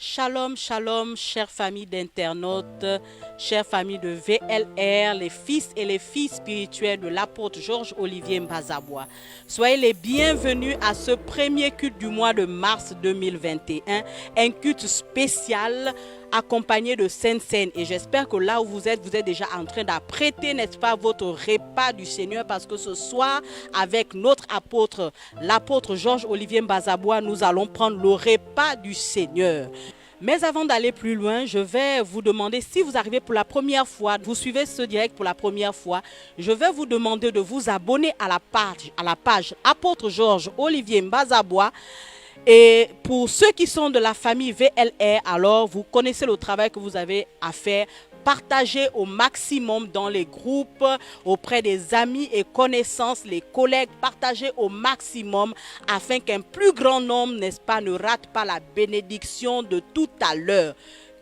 Shalom, shalom, chère famille d'internautes, chère famille de VLR, les fils et les filles spirituelles de l'apôtre Georges-Olivier Mbazabois. Soyez les bienvenus à ce premier culte du mois de mars 2021, un culte spécial accompagné de Sainte Seine. Et j'espère que là où vous êtes déjà en train d'apprêter, n'est-ce pas, votre repas du Seigneur, parce que ce soir, avec notre apôtre, l'apôtre Georges-Olivier Mbazabois, nous allons prendre le repas du Seigneur. Mais avant d'aller plus loin, je vais vous demander, si vous arrivez pour la première fois, vous suivez ce direct pour la première fois, je vais vous demander de vous abonner à la page Apôtre Georges-Olivier Mbazabois. Et pour ceux qui sont de la famille VLR, alors vous connaissez le travail que vous avez à faire. Partagez au maximum dans les groupes, auprès des amis et connaissances, les collègues, partagez au maximum afin qu'un plus grand nombre, n'est-ce pas, ne rate pas la bénédiction de tout à l'heure.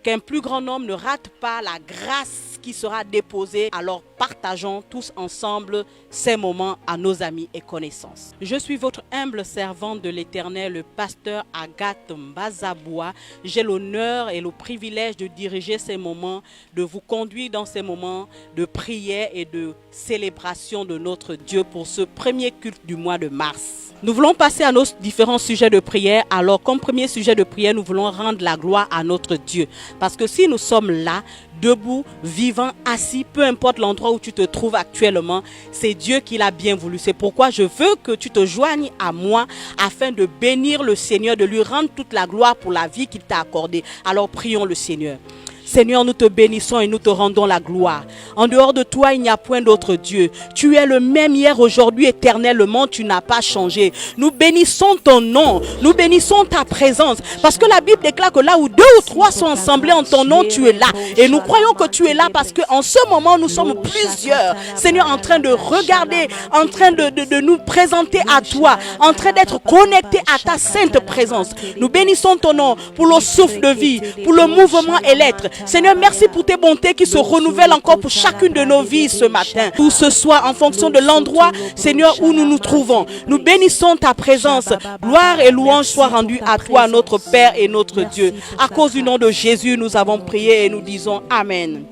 Qu'un plus grand nombre ne rate pas la grâce qui sera déposée. Alors partageons tous ensemble ces moments à nos amis et connaissances. Je suis votre humble servante de l'Éternel, le pasteur Agathe Mbazabois. J'ai l'honneur et le privilège de diriger ces moments, de vous conduire dans ces moments de prière et de célébration de notre Dieu pour ce premier culte du mois de mars. Nous voulons passer à nos différents sujets de prière. Alors, comme premier sujet de prière, nous voulons rendre la gloire à notre Dieu. Parce que si nous sommes là, debout, vivants, assis, peu importe l'endroit où tu te trouves actuellement, c'est Dieu qui l'a bien voulu. C'est pourquoi je veux que tu te joignes à moi afin de bénir le Seigneur, de lui rendre toute la gloire pour la vie qu'il t'a accordée. Alors, prions le Seigneur. Seigneur, nous te bénissons et nous te rendons la gloire. En dehors de toi, il n'y a point d'autre Dieu. Tu es le même hier, aujourd'hui, éternellement, tu n'as pas changé. Nous bénissons ton nom, nous bénissons ta présence. Parce que la Bible déclare que là où 2 ou 3 sont assemblés en ton nom, tu es là. Et nous croyons que tu es là parce qu'en ce moment, nous sommes plusieurs, Seigneur, en train de regarder, en train de nous présenter à toi, en train d'être connectés à ta sainte présence. Nous bénissons ton nom pour le souffle de vie, pour le mouvement et l'être. Seigneur, merci pour tes bontés qui se renouvellent encore pour chacune de nos vies ce matin. Tout ce soir, en fonction de l'endroit, Seigneur, où nous nous trouvons. Nous bénissons ta présence. Gloire et louange soient rendues à toi, notre Père et notre Dieu. À cause du nom de Jésus, nous avons prié et nous disons Amen.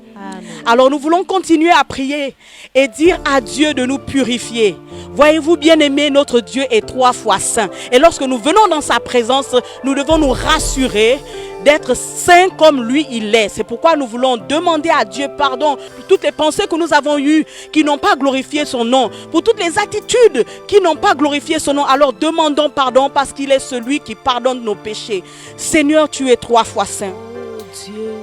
Alors nous voulons continuer à prier et dire à Dieu de nous purifier. Voyez-vous, bien-aimé, notre Dieu est 3 fois saint. Et lorsque nous venons dans sa présence, nous devons nous rassurer d'être saint comme lui il est. C'est pourquoi nous voulons demander à Dieu pardon pour toutes les pensées que nous avons eues qui n'ont pas glorifié son nom, pour toutes les attitudes qui n'ont pas glorifié son nom. Alors demandons pardon parce qu'il est celui qui pardonne nos péchés. Seigneur, tu es 3 fois saint.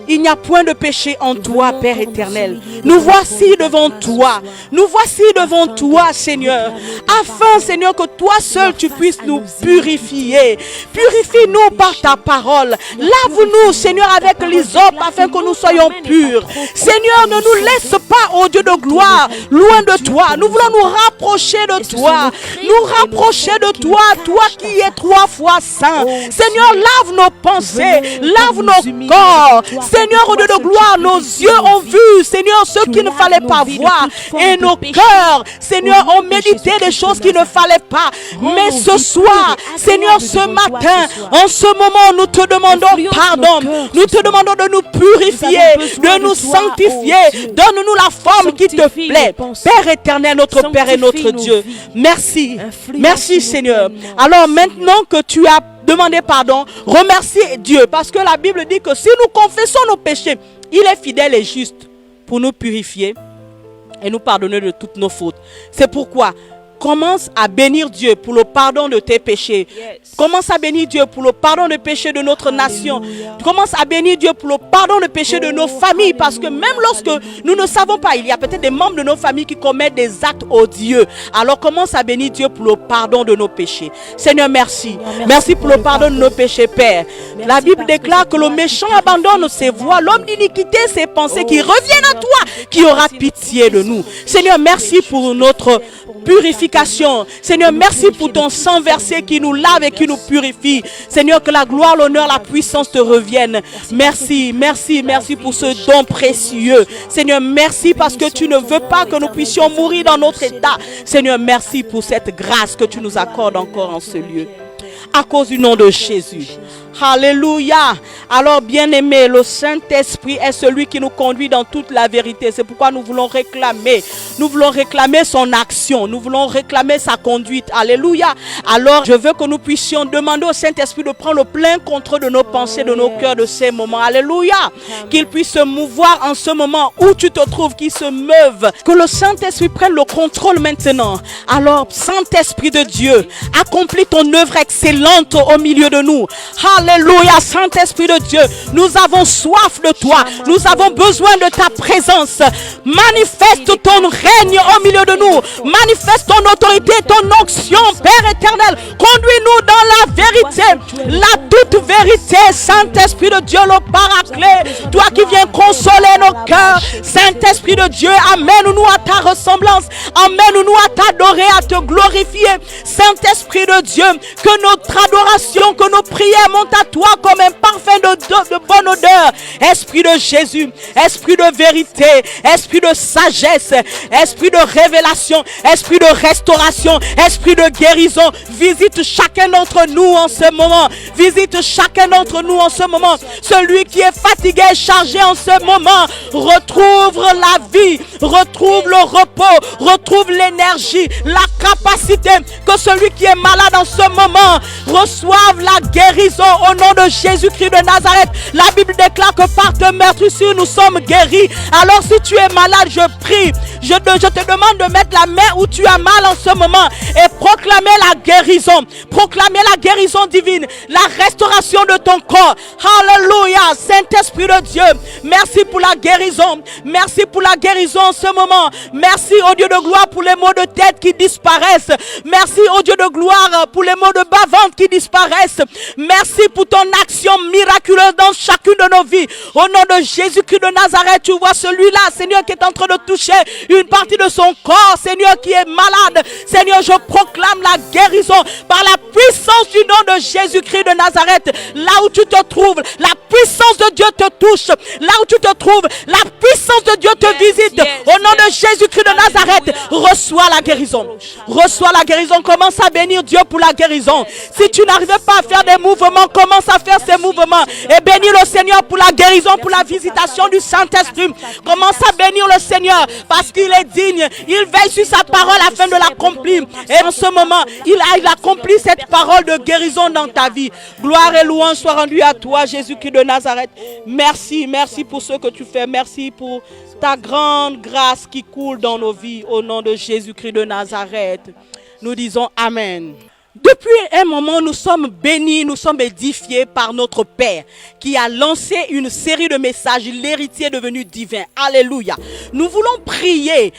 Il n'y a point de péché en toi, Père éternel. Nous voici devant toi. Nous voici devant toi, Seigneur. Afin, Seigneur, que toi seul tu puisses nous purifier. Purifie-nous par ta parole. Lave-nous, Seigneur, avec l'hysope afin que nous soyons purs. Seigneur, ne nous laisse pas, ô Dieu de gloire, loin de toi. Nous voulons nous rapprocher de toi. Nous rapprocher de toi, toi qui es 3 fois saint. Seigneur, lave nos pensées, lave nos corps. Seigneur, au Dieu de gloire, nos yeux ont vu, Seigneur, ce qu'il ne fallait pas voir. Et nos cœurs, Seigneur, ont médité des choses qu'il ne fallait pas. Mais ce soir, Seigneur, ce matin, en ce moment, nous te demandons pardon. Nous te demandons de nous purifier, de nous sanctifier. Donne-nous la forme qui te plaît. Père éternel, notre Père et notre Dieu. Merci. Merci, Seigneur. Alors maintenant que tu as demandez pardon, remerciez Dieu parce que la Bible dit que si nous confessons nos péchés, il est fidèle et juste pour nous purifier et nous pardonner de toutes nos fautes. C'est pourquoi commence à bénir Dieu pour le pardon de tes péchés. Commence à bénir Dieu pour le pardon des péchés de notre nation. Commence à bénir Dieu pour le pardon des péchés de nos familles. Parce que même lorsque nous ne savons pas, il y a peut-être des membres de nos familles qui commettent des actes odieux. Alors commence à bénir Dieu pour le pardon de nos péchés. Seigneur, merci. Merci pour le pardon de nos péchés, Père. La Bible déclare que le méchant abandonne ses voies, l'homme d'iniquité ses pensées, qui reviennent à toi, qui aura pitié de nous. Seigneur, merci pour notre purification. Seigneur, merci pour ton sang versé qui nous lave et qui nous purifie. Seigneur, que la gloire, l'honneur, la puissance te reviennent. Merci, merci, merci pour ce don précieux. Seigneur, merci parce que tu ne veux pas que nous puissions mourir dans notre état. Seigneur, merci pour cette grâce que tu nous accordes encore en ce lieu. À cause du nom de Jésus. Alléluia. Alors, bien-aimé, le Saint-Esprit est celui qui nous conduit dans toute la vérité. C'est pourquoi nous voulons réclamer son action. Nous voulons réclamer sa conduite. Alléluia. Alors, je veux que nous puissions demander au Saint-Esprit de prendre le plein contrôle de nos pensées, de nos cœurs, de ces moments. Alléluia. Qu'il puisse se mouvoir en ce moment où tu te trouves, qu'il se meuve. Que le Saint-Esprit prenne le contrôle maintenant. Alors, Saint-Esprit de Dieu, accomplis ton œuvre excellente au milieu de nous. Alléluia, Saint-Esprit de Dieu, nous avons soif de toi, nous avons besoin de ta présence. Manifeste ton règne au milieu de nous, manifeste ton autorité, ton onction, Père éternel. Conduis-nous dans la vérité, la toute vérité, Saint-Esprit de Dieu, le paraclet, toi qui viens consoler nos cœurs. Saint-Esprit de Dieu, amène-nous à ta ressemblance, amène-nous à t'adorer, à te glorifier. Saint-Esprit de Dieu, que notre adoration, que nos prières montent à toi comme un parfum de bonne odeur. Esprit de Jésus, esprit de vérité, esprit de sagesse, esprit de révélation, esprit de restauration, esprit de guérison, visite chacun d'entre nous en ce moment. Visite chacun d'entre nous en ce moment. Celui qui est fatigué et chargé en ce moment, retrouve la vie, retrouve le repos, retrouve l'énergie, la capacité. Que celui qui est malade en ce moment reçoive la guérison au nom de Jésus-Christ de Nazareth. La Bible déclare que par te meurtrissures nous sommes guéris. Alors si tu es malade, je prie, je te demande de mettre la main où tu as mal en ce moment et proclamer la guérison. Proclamer la guérison divine, la restauration de ton corps. Alléluia, Saint-Esprit de Dieu, merci pour la guérison. Merci pour la guérison en ce moment. Merci au Dieu de gloire pour les maux de tête qui disparaissent. Merci au Dieu de gloire pour les maux de bas-ventre qui disparaissent. Merci pour ton action miraculeuse dans chacune de nos vies. Au nom de Jésus-Christ de Nazareth, tu vois celui-là, Seigneur, qui est en train de toucher une partie de son corps, Seigneur, qui est malade. Seigneur, je proclame la guérison par la puissance du nom de Jésus-Christ de Nazareth. Là où tu te trouves, la puissance de Dieu te touche. Là où tu te trouves, la puissance de Dieu te visite. Au nom de Jésus-Christ de Nazareth, reçois la guérison. Reçois la guérison. Commence à bénir Dieu pour la guérison. Si tu n'arrives pas à faire des mouvements, commence à faire ces mouvements. Et bénis le Seigneur pour la guérison, pour la visitation du Saint-Esprit. Commence à bénir le Seigneur parce qu'il est digne. Il veille sur sa parole afin de l'accomplir. Et en ce moment, il accomplit cette parole de guérison dans ta vie. Gloire et louange soient rendues à toi, Jésus-Christ de Nazareth. Merci, merci pour ce que tu fais. Merci pour ta grande grâce qui coule dans nos vies. Au nom de Jésus-Christ de Nazareth, nous disons Amen. Depuis un moment, nous sommes bénis, nous sommes édifiés par notre Père qui a lancé une série de messages, l'héritier devenu divin. Alléluia. Nous voulons prier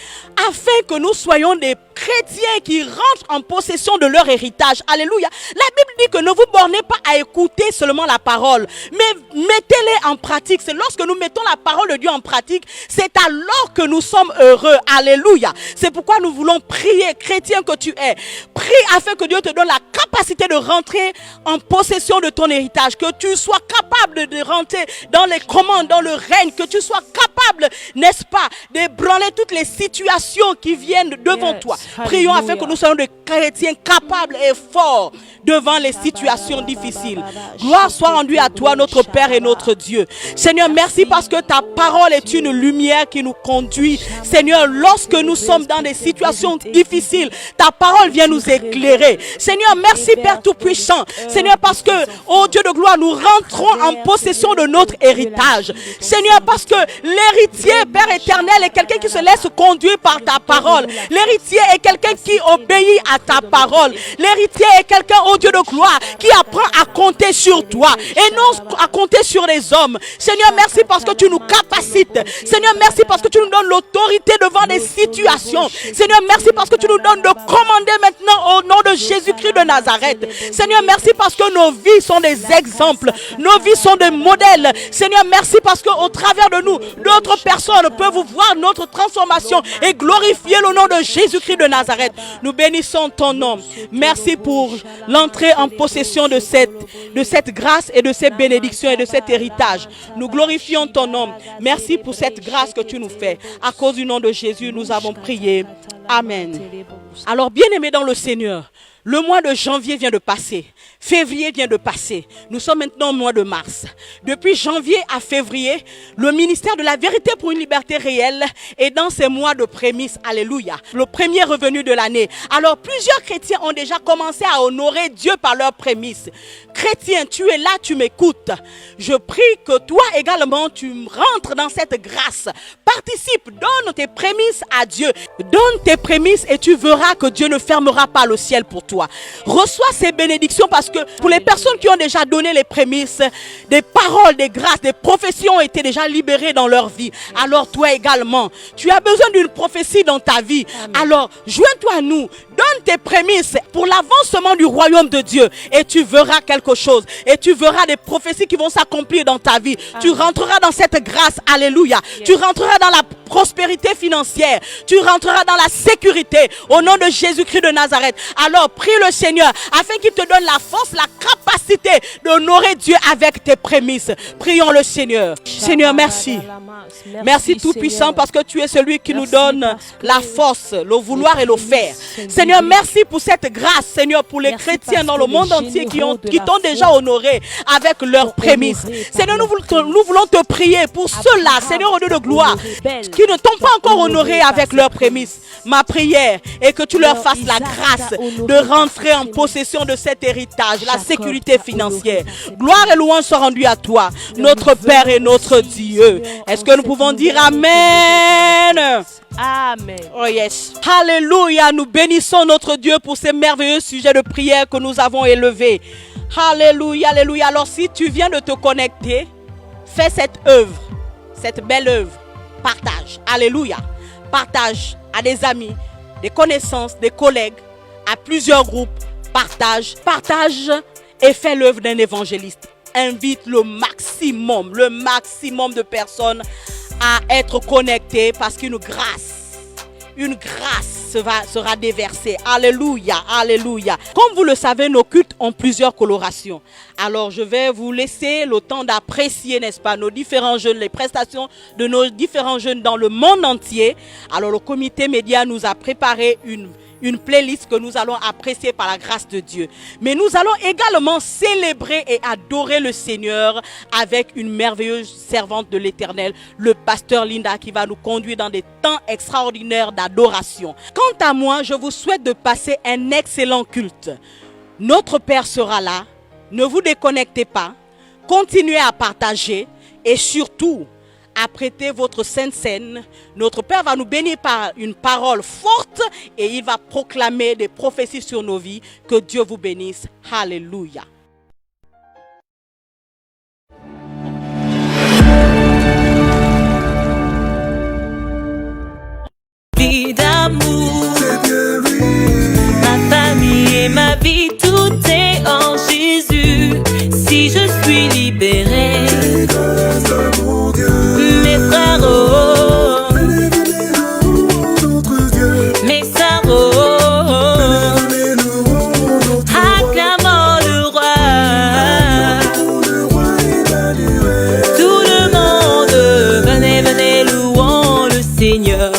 afin que nous soyons des chrétiens qui rentrent en possession de leur héritage. Alléluia. La Bible dit que ne vous bornez pas à écouter seulement la parole, mais mettez-les en pratique. C'est lorsque nous mettons la parole de Dieu en pratique, c'est alors que nous sommes heureux. Alléluia. C'est pourquoi nous voulons prier, chrétien que tu es. Prie afin que Dieu te donne la capacité de rentrer en possession de ton héritage, que tu sois capable de rentrer dans les commandes, dans le règne, que tu sois capable, n'est-ce pas, d'ébranler toutes les situations qui viennent devant toi. Prions afin que nous soyons des chrétiens capables et forts devant les situations difficiles. Gloire soit rendue à toi, notre Père et notre Dieu. Seigneur, merci parce que ta parole est une lumière qui nous conduit. Seigneur, lorsque nous sommes dans des situations difficiles, ta parole vient nous éclairer. Seigneur, merci Père Tout-Puissant. Seigneur, parce que, oh Dieu de gloire, nous rentrons en possession de notre héritage. Seigneur, parce que l'héritier, Père éternel, est quelqu'un qui se laisse conduire par ta parole. L'héritier est quelqu'un qui obéit à ta parole. L'héritier est quelqu'un, oh Dieu de gloire, qui apprend à compter sur toi et non à compter sur les hommes. Seigneur, merci parce que tu nous capacites. Seigneur, merci parce que tu nous donnes l'autorité devant des situations. Seigneur, merci parce que tu nous donnes de commander maintenant au nom de Jésus-Christ de Nazareth. Seigneur, merci parce que nos vies sont des exemples. Nos vies sont des modèles. Seigneur, merci parce qu'au travers de nous, d'autres personnes peuvent voir notre transformation et glorifier le nom de Jésus-Christ de Nazareth. Nous bénissons ton nom. Merci pour l'entrée en possession de cette grâce et de ces bénédictions et de cet héritage. Nous glorifions ton nom. Merci pour cette grâce que tu nous fais. À cause du nom de Jésus, nous avons prié. Amen. Alors, bien-aimés dans le Seigneur, Le mois de janvier vient de passer. Février vient de passer. Nous sommes maintenant au mois de mars. Depuis janvier à février, le ministère de la vérité pour une liberté réelle est dans ces mois de prémices. Alléluia. Le premier revenu de l'année. Alors plusieurs chrétiens ont déjà commencé à honorer Dieu par leurs prémices. Chrétien, tu es là, tu m'écoutes. Je prie que toi également, tu rentres dans cette grâce. Participe, donne tes prémices à Dieu. Donne tes prémices et tu verras que Dieu ne fermera pas le ciel pour toi. Reçois ces bénédictions parce que pour les personnes qui ont déjà donné les prémices, des paroles, des grâces, des prophéties ont été déjà libérées dans leur vie. Alors toi également, tu as besoin d'une prophétie dans ta vie. Alors joins-toi à nous, donne tes prémices pour l'avancement du royaume de Dieu et tu verras quelque chose. Et tu verras des prophéties qui vont s'accomplir dans ta vie. Tu rentreras dans cette grâce. Alléluia. Tu rentreras dans la prospérité financière. Tu rentreras dans la sécurité au nom de Jésus-Christ de Nazareth. Alors prie le Seigneur afin qu'il te donne la force, la capacité d'honorer Dieu avec tes prémices. Prions le Seigneur. Seigneur, merci. Merci Tout-Puissant parce que tu es celui qui nous donne la force, le vouloir et le faire. Seigneur, merci pour cette grâce, Seigneur, pour les chrétiens dans le monde entier qui t'ont déjà honoré avec leurs prémices. Seigneur, nous voulons te prier pour ceux-là, Seigneur, au Dieu de gloire, qui ne t'ont pas encore honoré avec leurs prémices. Ma prière est que tu leur fasses la grâce de rentrer en possession de cet héritage, la sécurité financière. Gloire et louange soient rendues à toi, notre Père et notre Dieu. Est-ce que nous pouvons dire Amen? Amen. Oh yes. Alléluia. Nous bénissons notre Dieu pour ces merveilleux sujets de prière que nous avons élevés. Alléluia, alléluia. Alors si tu viens de te connecter, fais cette œuvre, cette belle œuvre. Partage. Alléluia. Partage à des amis, des connaissances, des collègues, à plusieurs groupes. Partage. Partage et fais l'œuvre d'un évangéliste. Invite le maximum de personnes à être connectées parce qu'une grâce sera déversée. Alléluia, alléluia. Comme vous le savez, nos cultes ont plusieurs colorations. Alors je vais vous laisser le temps d'apprécier, n'est-ce pas, nos différents jeunes, les prestations de nos différents jeunes dans le monde entier. Alors le comité média nous a préparé une playlist que nous allons apprécier par la grâce de Dieu. Mais nous allons également célébrer et adorer le Seigneur avec une merveilleuse servante de l'Éternel, le pasteur Linda, qui va nous conduire dans des temps extraordinaires d'adoration. Quant à moi, je vous souhaite de passer un excellent culte. Notre Père sera là. Ne vous déconnectez pas. Continuez à partager et surtout, apprêtez votre sainte scène. Notre Père va nous bénir par une parole forte et il va proclamer des prophéties sur nos vies. Que Dieu vous bénisse. Alléluia. Vie d'amour, ma famille et ma vie, tout est en Jésus. Si je suis libéré, mes frères, oh, mes sœurs, oh, acclamons le roi. Tout le monde, venez, venez, louons le Seigneur.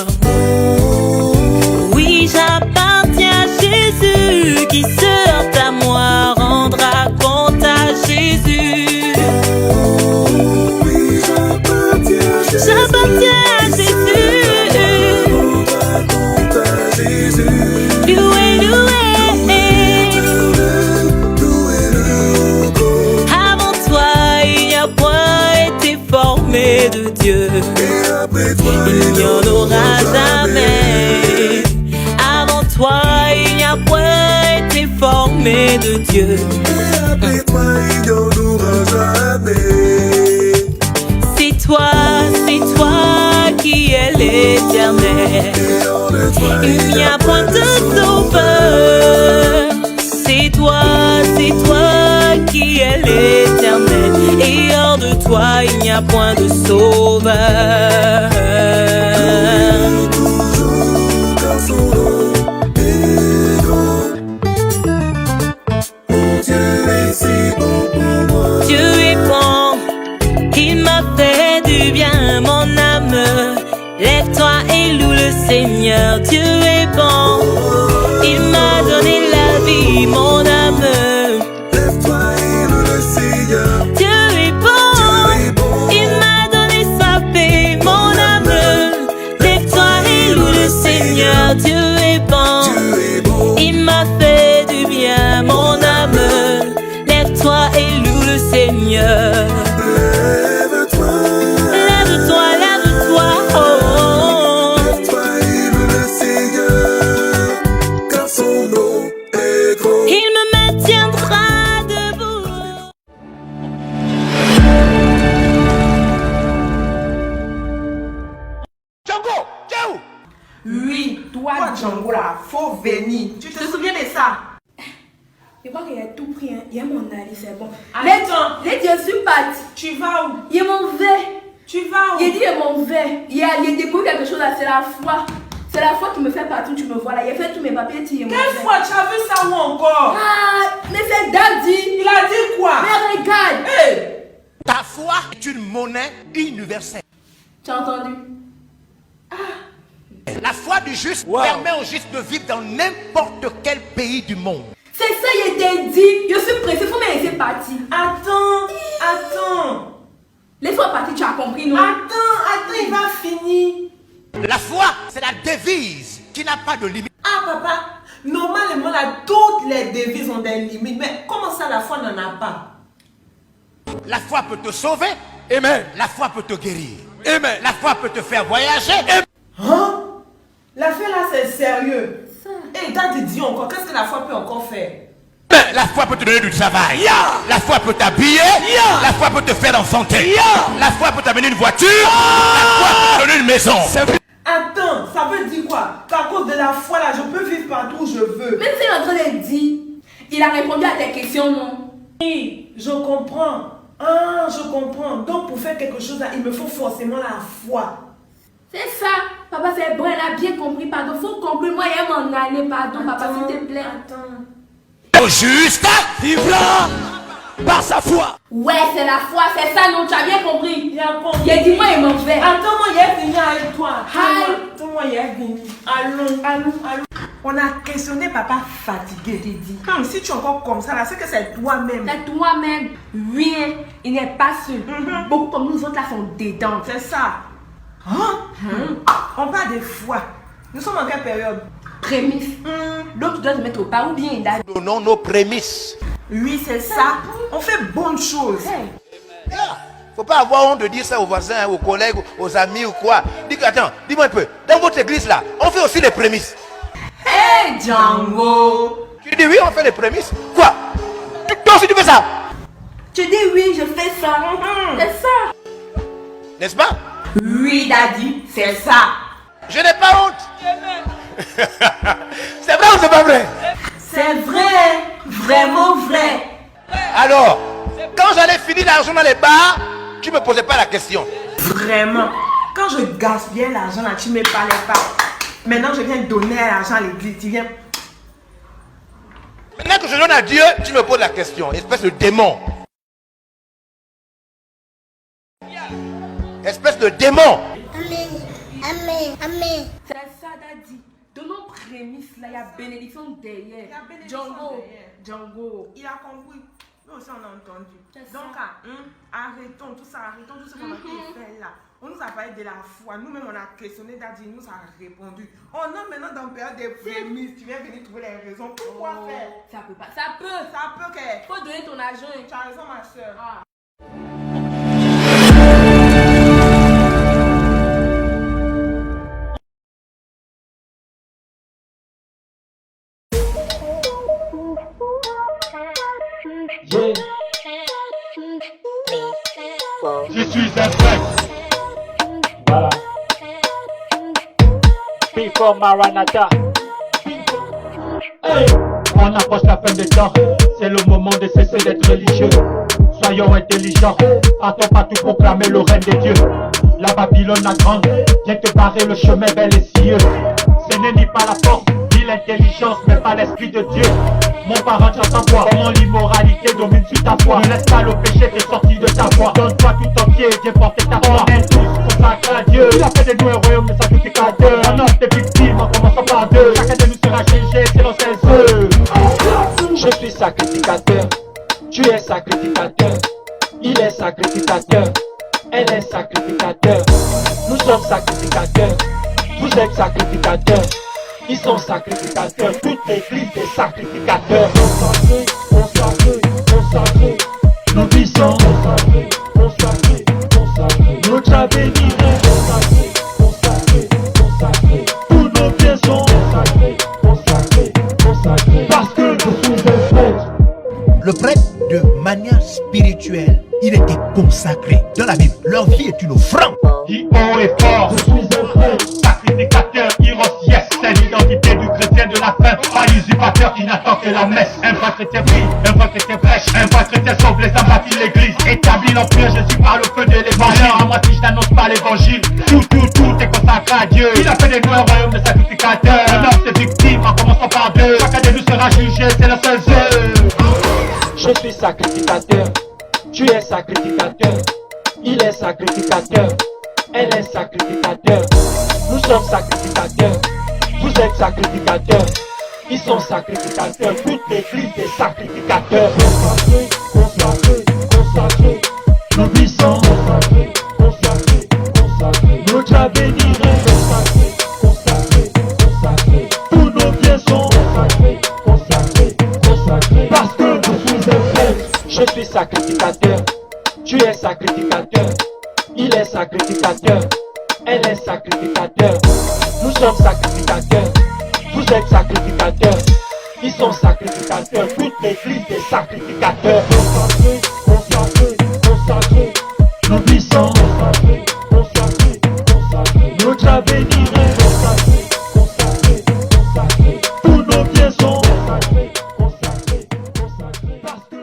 Oui, j'appartiens à Jésus, qui se heurte à moi rendra compte à Jésus. J'appartiens à Jésus. Loué, loué. Avant toi, il n'y a point été formé de Dieu. Il n'y en aura jamais. Avant toi, il n'y a point été formé de Dieu. Après toi, il n'y en aura jamais. C'est toi qui es l'Éternel. Il n'y a point de sauveur. C'est toi qui es l'Éternel. Et hors de toi, il n'y a point de sauveur. Dieu est bon, il m'a fait du bien, mon âme. Lève-toi et loue le Seigneur. Dieu est bon, il m'a donné la vie Django là, faut venir. Tu te souviens de ça? Je crois qu'il a tout pris, hein. Il y a mon ali, c'est bon. Attends. Les dieux sont partis. Tu vas où? Il y a mon verre. Tu vas où? Il dit il y a mon verre. Il a découvert quelque chose là, c'est la foi. C'est la foi qui me fait partout, tu me vois là. Il a fait tous mes papiers, tu es mon Quelle verre. fois? Tu as vu ça où encore? Ah, mais c'est Daddy. Il a dit quoi? Mais regarde. Hey! Ta foi est une monnaie universelle. Tu as entendu? La foi du juste permet au juste de vivre dans n'importe quel pays du monde. C'est ça, il était dit. Je suis pressé, faut me laisser partir. Attends. Laisse-moi partir, tu as compris, non? Attends, il va finir. La foi, c'est la devise qui n'a pas de limite. Ah, papa, normalement, là, toutes les devises ont des limites. Mais comment ça, la foi n'en a pas? La foi peut te sauver. Amen. La foi peut te guérir. Amen. La foi peut te faire voyager. Hein? L'affaire là, c'est sérieux. Et Daddy dit encore, qu'est-ce que la foi peut encore faire? La foi peut te donner du travail. La foi peut t'habiller. La foi peut te faire enfanter. La foi peut t'amener une voiture. La foi peut te donner une maison. Attends, ça veut dire quoi? Qu'à cause de la foi là, je peux vivre partout où je veux. Même s'il est en train de dire, il a répondu à tes questions, non? Oui, je comprends. Ah, je comprends. Donc pour faire quelque chose là, il me faut forcément la foi. C'est ça. Papa, c'est bon, elle a bien compris. Pardon, faut conclure. Moi, il m'en aller. Pardon, papa, s'il te plaît. Attends. Au juste vivra par sa foi. Ouais, c'est la foi, c'est ça, non? Tu as bien compris. Il a compris. Il a dit, moi, il m'en fait. Attends, moi, il est venu avec toi. Hi. Attends-moi, il est venu. Allons. On a questionné papa fatigué. J'ai dit. Si tu es encore comme ça là, c'est que c'est toi-même. C'est toi-même. Rien. Il n'est pas seul. Beaucoup comme nous autres là sont dedans. C'est ça. On parle de foi. Nous sommes en quelle période? Prémisse. Donc tu dois te mettre au pas ou bien il a. Donnons nos prémices. Oui, c'est ça. On fait bonne chose. Faut pas avoir honte de dire ça aux voisins, aux collègues, aux amis ou quoi. Dis attends, dis-moi un peu. Dans votre église là, on fait aussi les prémices. Hey Django. Tu dis oui, on fait les prémices. Quoi? Toi aussi tu fais ça? Tu dis oui, je fais ça. C'est ça. N'est-ce pas? Oui, Daddy, c'est ça. Je n'ai pas honte. C'est vrai ou c'est pas vrai? C'est vrai. Vraiment vrai. Alors, quand j'allais finir l'argent dans les bars, tu me posais pas la question. Vraiment. Quand je gaspillais l'argent là, tu ne me parlais pas. Maintenant, je viens donner l'argent à l'église. Tu viens. Maintenant que je donne à Dieu, tu me poses la question. Espèce de démon. Espèce de démon. Amen. C'est ça, Daddy. De nos prémices là, il y a bénédiction derrière. Il y a bénédiction derrière. Django. Il a compris. Nous aussi, on a entendu. C'est Donc, ça. arrêtons tout ça, arrêtons tout ce qu'on a fait là. On nous a parlé de la foi. Nous-mêmes, on a questionné Daddy, il nous a répondu. On est maintenant dans une période des prémices. Tu viens venir trouver les raisons. Pourquoi faire? Ça peut pas. Ça peut. Ça peut que. Faut donner ton argent. Tu as raison, ma soeur. Je suis un frère. Voilà. Before Maranatha. Hey. On approche la fin des temps. C'est le moment de cesser d'être religieux. Soyons intelligents. Partons pas tout proclamer le règne des dieux. La Babylone la grande vient te barrer le chemin bel et sieux. Ce n'est ni pas la force, ni l'intelligence, mais pas l'esprit de Dieu. Mon parent, tu entends quoi? Comment l'immoralité domine sur ta foi? Ne laisse pas le péché te sortir de ta voie. Donne-toi tout entier, viens porter ta foi. On est tous consacrés à Dieu. Il a fait de nous un royaume de sacrificateurs. On offre des victimes en commençant par deux. Chacun de nous sera jugé selon ses œuvres. Je suis sacrificateur, tu es sacrificateur, il est sacrificateur, elle est sacrificateur. Nous sommes sacrificateurs, vous êtes sacrificateurs. Ils sont sacrificateurs, toute l'église est sacrificateur. Consacré, consacré, consacré. Nous vivons consacré, consacré, consacré. Notre avenir est consacré, consacré, consacré. Tous nos biens sont consacrés, consacrés, consacrés. Parce que je suis un prêtre. Le prêtre, de manière spirituelle, il était consacré. Dans la Bible, leur vie est une offrande. Dis haut et fort, je suis un prêtre. Sacrificateur, Iros, yes, c'est l'identité fait la messe. Un vrai chrétien prie, un vrai chrétien prêche, un vrai chrétien sauve les âmes, bâtit l'église, établit l'empire, je suis par le feu de l'évangile. À moi si je n'annonce pas l'évangile, tout est consacré à Dieu. Il a fait des nous un royaume de sacrificateurs. On offre ses victimes en commençant par deux. Chacun de nous sera jugé, c'est la seule seule. Je suis sacrificateur, tu es sacrificateur, il est sacrificateur, elle est sacrificateur, nous sommes sacrificateurs, vous êtes sacrificateurs, ils sont sacrificateurs, toute l'église est sacrificateur. Consacré, consacré, consacré, nous puissons, consacré, consacré, consacré, nos dieux bénirés, consacré, consacré, consacré, tous nos biens sont consacrés, consacrés, consacrés, parce que nous sommes un peuple. Je suis sacrificateur, tu es sacrificateur, il est sacrificateur, elle est sacrificateur, nous sommes sacrificateurs, vous êtes sacrificateurs, ils sont sacrificateurs, toute l'église est sacrificateur. Consacré, consacré, consacré, nous puissons, consacré, consacré, consacré, nos dieux bénirés, consacré, consacré, consacré, tous nos biens sont consacrés, consacrés, consacrés, parce que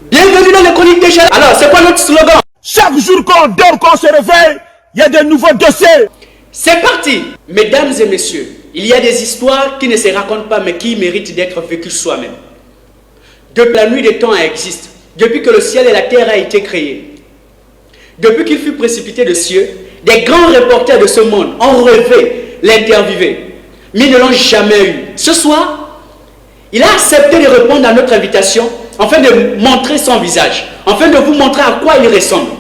Bienvenue dans les chroniques des jeunes. Alors, c'est quoi notre slogan? Chaque jour qu'on dort, qu'on se réveille, il y a de nouveaux dossiers. C'est parti. Mesdames et messieurs, il y a des histoires qui ne se racontent pas mais qui méritent d'être vécues soi-même. Depuis la nuit des temps existe, depuis que le ciel et la terre a été créés, depuis qu'il fut précipité de cieux, des grands reporters de ce monde ont rêvé l'interviewer, mais ils ne l'ont jamais eu. Ce soir, il a accepté de répondre à notre invitation afin de montrer son visage, afin de vous montrer à quoi il ressemble.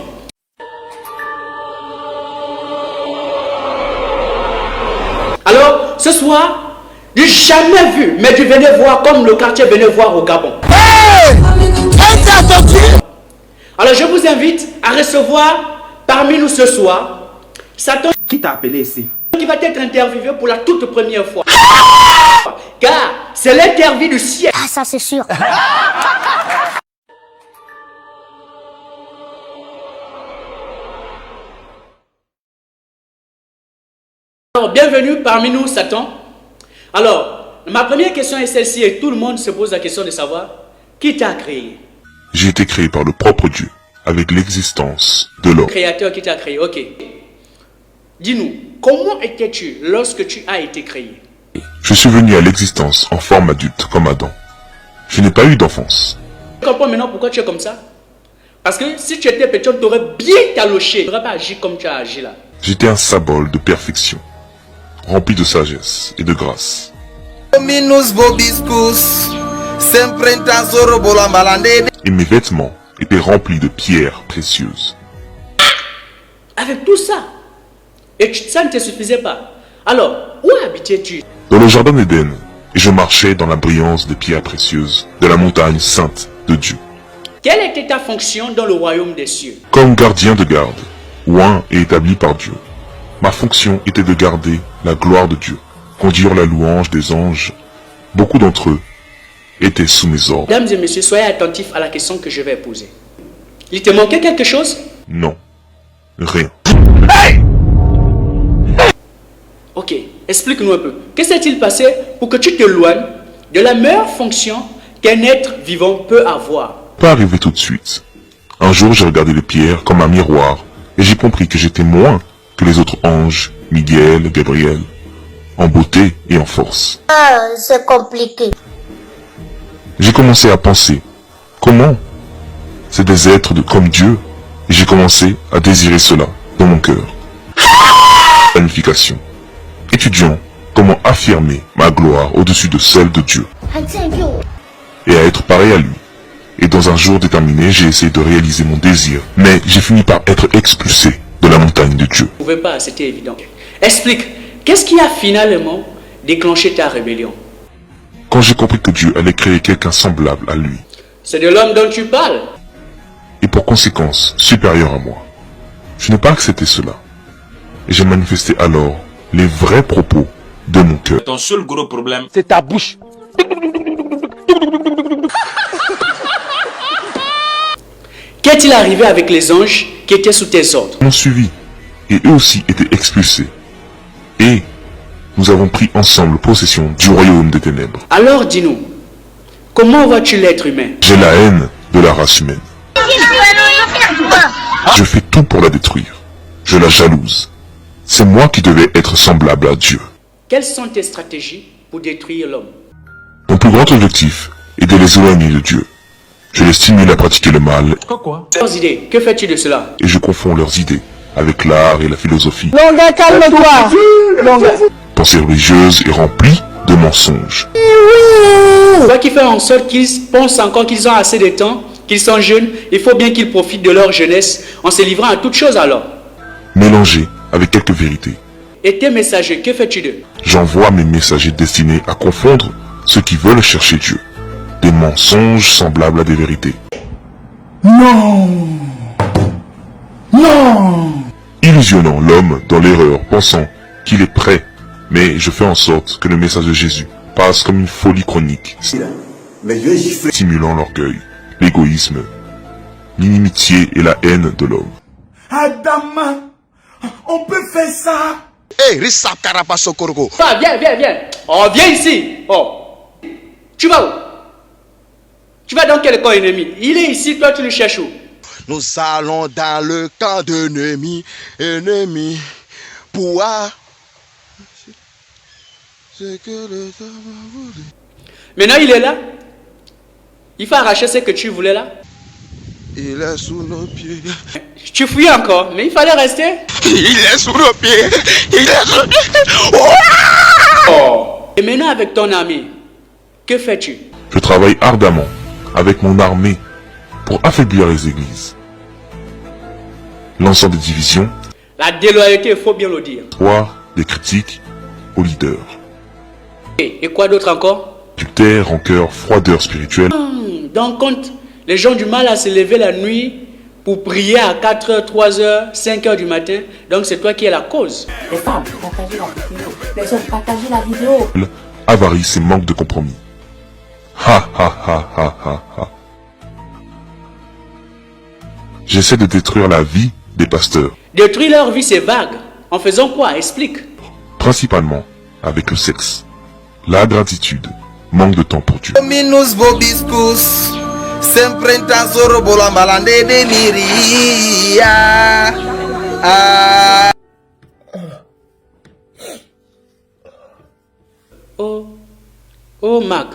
Alors, ce soir, du jamais vu, mais du venez voir comme le quartier venait voir au Gabon. Alors, je vous invite à recevoir parmi nous ce soir Satan. Qui t'a appelé ici? Qui va être interviewé pour la toute première fois. Car c'est l'interview du ciel. Ah, ça c'est sûr. Alors, bienvenue parmi nous, Satan. Alors, ma première question est celle-ci et tout le monde se pose la question de savoir qui t'a créé. J'ai été créé par le propre Dieu, avec l'existence de l'homme. Créateur qui t'a créé, ok. Dis-nous, comment étais-tu lorsque tu as été créé? Je suis venu à l'existence en forme adulte, comme Adam. Je n'ai pas eu d'enfance. Tu comprends maintenant pourquoi tu es comme ça? Parce que si tu étais petit, on t'aurait bien taloché. Tu n'aurais pas agi comme tu as agi là. J'étais un symbole de perfection, rempli de sagesse et de grâce. Et mes vêtements étaient remplis de pierres précieuses. Avec tout ça, et ça ne te suffisait pas. Alors, où habitais-tu? Dans le jardin d'Éden, et je marchais dans la brillance des pierres précieuses de la montagne sainte de Dieu. Quelle était ta fonction dans le royaume des cieux? Comme gardien de garde, oint et établi par Dieu, ma fonction était de garder la gloire de Dieu, conduire la louange des anges. Beaucoup d'entre eux étaient sous mes ordres. Mesdames et messieurs, soyez attentifs à la question que je vais poser. Il te manquait quelque chose? Non, rien. Ok, explique-nous un peu. Que s'est-il passé pour que tu t'éloignes de la meilleure fonction qu'un être vivant peut avoir? Pas arrivé tout de suite. Un jour, j'ai regardé les pierres comme un miroir et j'ai compris que j'étais moins que les autres anges, Miguel, Gabriel, en beauté et en force. Ah, c'est compliqué. J'ai commencé à penser, comment? C'est des êtres comme Dieu, et j'ai commencé à désirer cela dans mon cœur. Planification. Étudiant comment affirmer ma gloire au-dessus de celle de Dieu, et à être pareil à lui. Et dans un jour déterminé, j'ai essayé de réaliser mon désir, mais j'ai fini par être expulsé de la montagne de Dieu. Je ne pouvais pas, c'était évident. Explique, qu'est-ce qui a finalement déclenché ta rébellion? Quand j'ai compris que Dieu allait créer quelqu'un semblable à lui, c'est de l'homme dont tu parles, et pour conséquence supérieur à moi, je n'ai pas accepté cela, et j'ai manifesté alors les vrais propos de mon cœur. Ton seul gros problème, c'est ta bouche. Qu'est-il arrivé avec les anges qui étaient sous tes ordres? Ils m'ont suivi et eux aussi étaient expulsés. Et nous avons pris ensemble possession du royaume des ténèbres. Alors dis-nous, comment vois-tu l'être humain? J'ai la haine de la race humaine. Je fais tout pour la détruire. Je la jalouse. C'est moi qui devais être semblable à Dieu. Quelles sont tes stratégies pour détruire l'homme? Mon plus grand objectif est de les éloigner de Dieu. Je les stimule à pratiquer le mal. Quoi? Leurs idées, que fais-tu de cela? Et je confonds leurs idées avec l'art et la philosophie. Longa, calme-toi. Longa. Pensée religieuse et remplie de mensonges. Toi qui fais en sorte qu'ils pensent encore qu'ils ont assez de temps, qu'ils sont jeunes, il faut bien qu'ils profitent de leur jeunesse en se livrant à toutes choses alors. Mélangés avec quelques vérités. Et tes messagers, que fais-tu d'eux? J'envoie mes messagers destinés à confondre ceux qui veulent chercher Dieu. Des mensonges semblables à des vérités. Non. Non. Illusionnant l'homme dans l'erreur, pensant qu'il est prêt. Mais je fais en sorte que le message de Jésus passe comme une folie chronique, stimulant l'orgueil, l'égoïsme, l'inimitié et la haine de l'homme. Adama, on peut faire ça. Hey, Rissap Karapasokorogo. Ah, viens. Oh, viens ici. Oh. Tu vas où? Tu vas dans quel camp ennemi? Il est ici, toi tu le cherches où? Nous allons dans le camp d'ennemi, pour ce que le temps a voulu. Maintenant il est là. Il faut arracher ce que tu voulais là. Il est sous nos pieds. Tu fouilles encore, mais il fallait rester. Il est sous nos pieds. Il est sous nos pieds. Oh. Et maintenant avec ton ami, que fais-tu? Je travaille ardemment avec mon armée pour affaiblir les églises. Lançant des divisions, La déloyauté, il faut bien le dire. voire des critiques aux leaders. Et quoi d'autre encore? Adultère, rancœur, froideur spirituelle. Donc compte, les gens du mal à se lever la nuit pour prier à 4h, 3h, 5h du matin. Donc c'est toi qui es la cause. Les femmes, partagez la vidéo. Les hommes, partagez la vidéo. Avarice et manque de compromis. Ha ha ha ha ha ha. J'essaie de détruire la vie des pasteurs, Détruire leur vie, c'est vague. En faisant quoi? Explique. principalement avec le sexe. La gratitude, manque de temps pour Dieu. Minus vobiscus, sempre in tasoro bola malande deliria. Oh, Marc,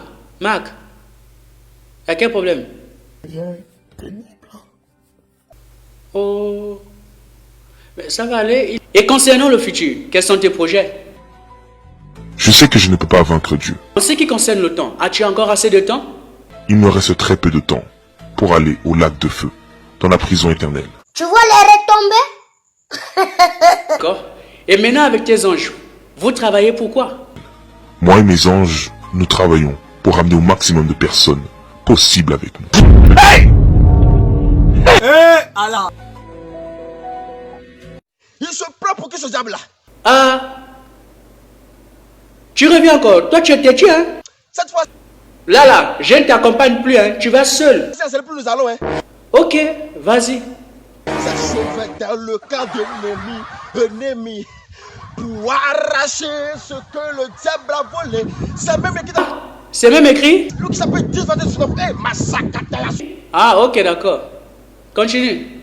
y'a quel problème? Oh, mais ça va aller. Et concernant le futur, quels sont tes projets? Je sais que je ne peux pas vaincre Dieu. En ce qui concerne le temps, as-tu encore assez de temps? Il me reste très peu de temps pour aller au lac de feu, dans la prison éternelle. Tu vois les retombées? D'accord. Et maintenant avec tes anges, vous travaillez pour quoi? Moi et mes anges, nous travaillons pour ramener au maximum de personnes possibles avec nous. Allah. Il se prend pour qui ce diable-là? Ah, tu reviens encore. Toi, tu es têtu, hein? Cette fois, Là, je ne t'accompagne plus, hein? Tu vas seul. c'est plus nous allons, hein? Ok, vas-y. Ça sauve dans le camp de l'ennemi, pour arracher ce que le diable a volé. C'est même écrit dans... C'est même écrit? Lui qui s'appelle 10 ans de son nom. Massacre. Ah, ok, d'accord. Continue.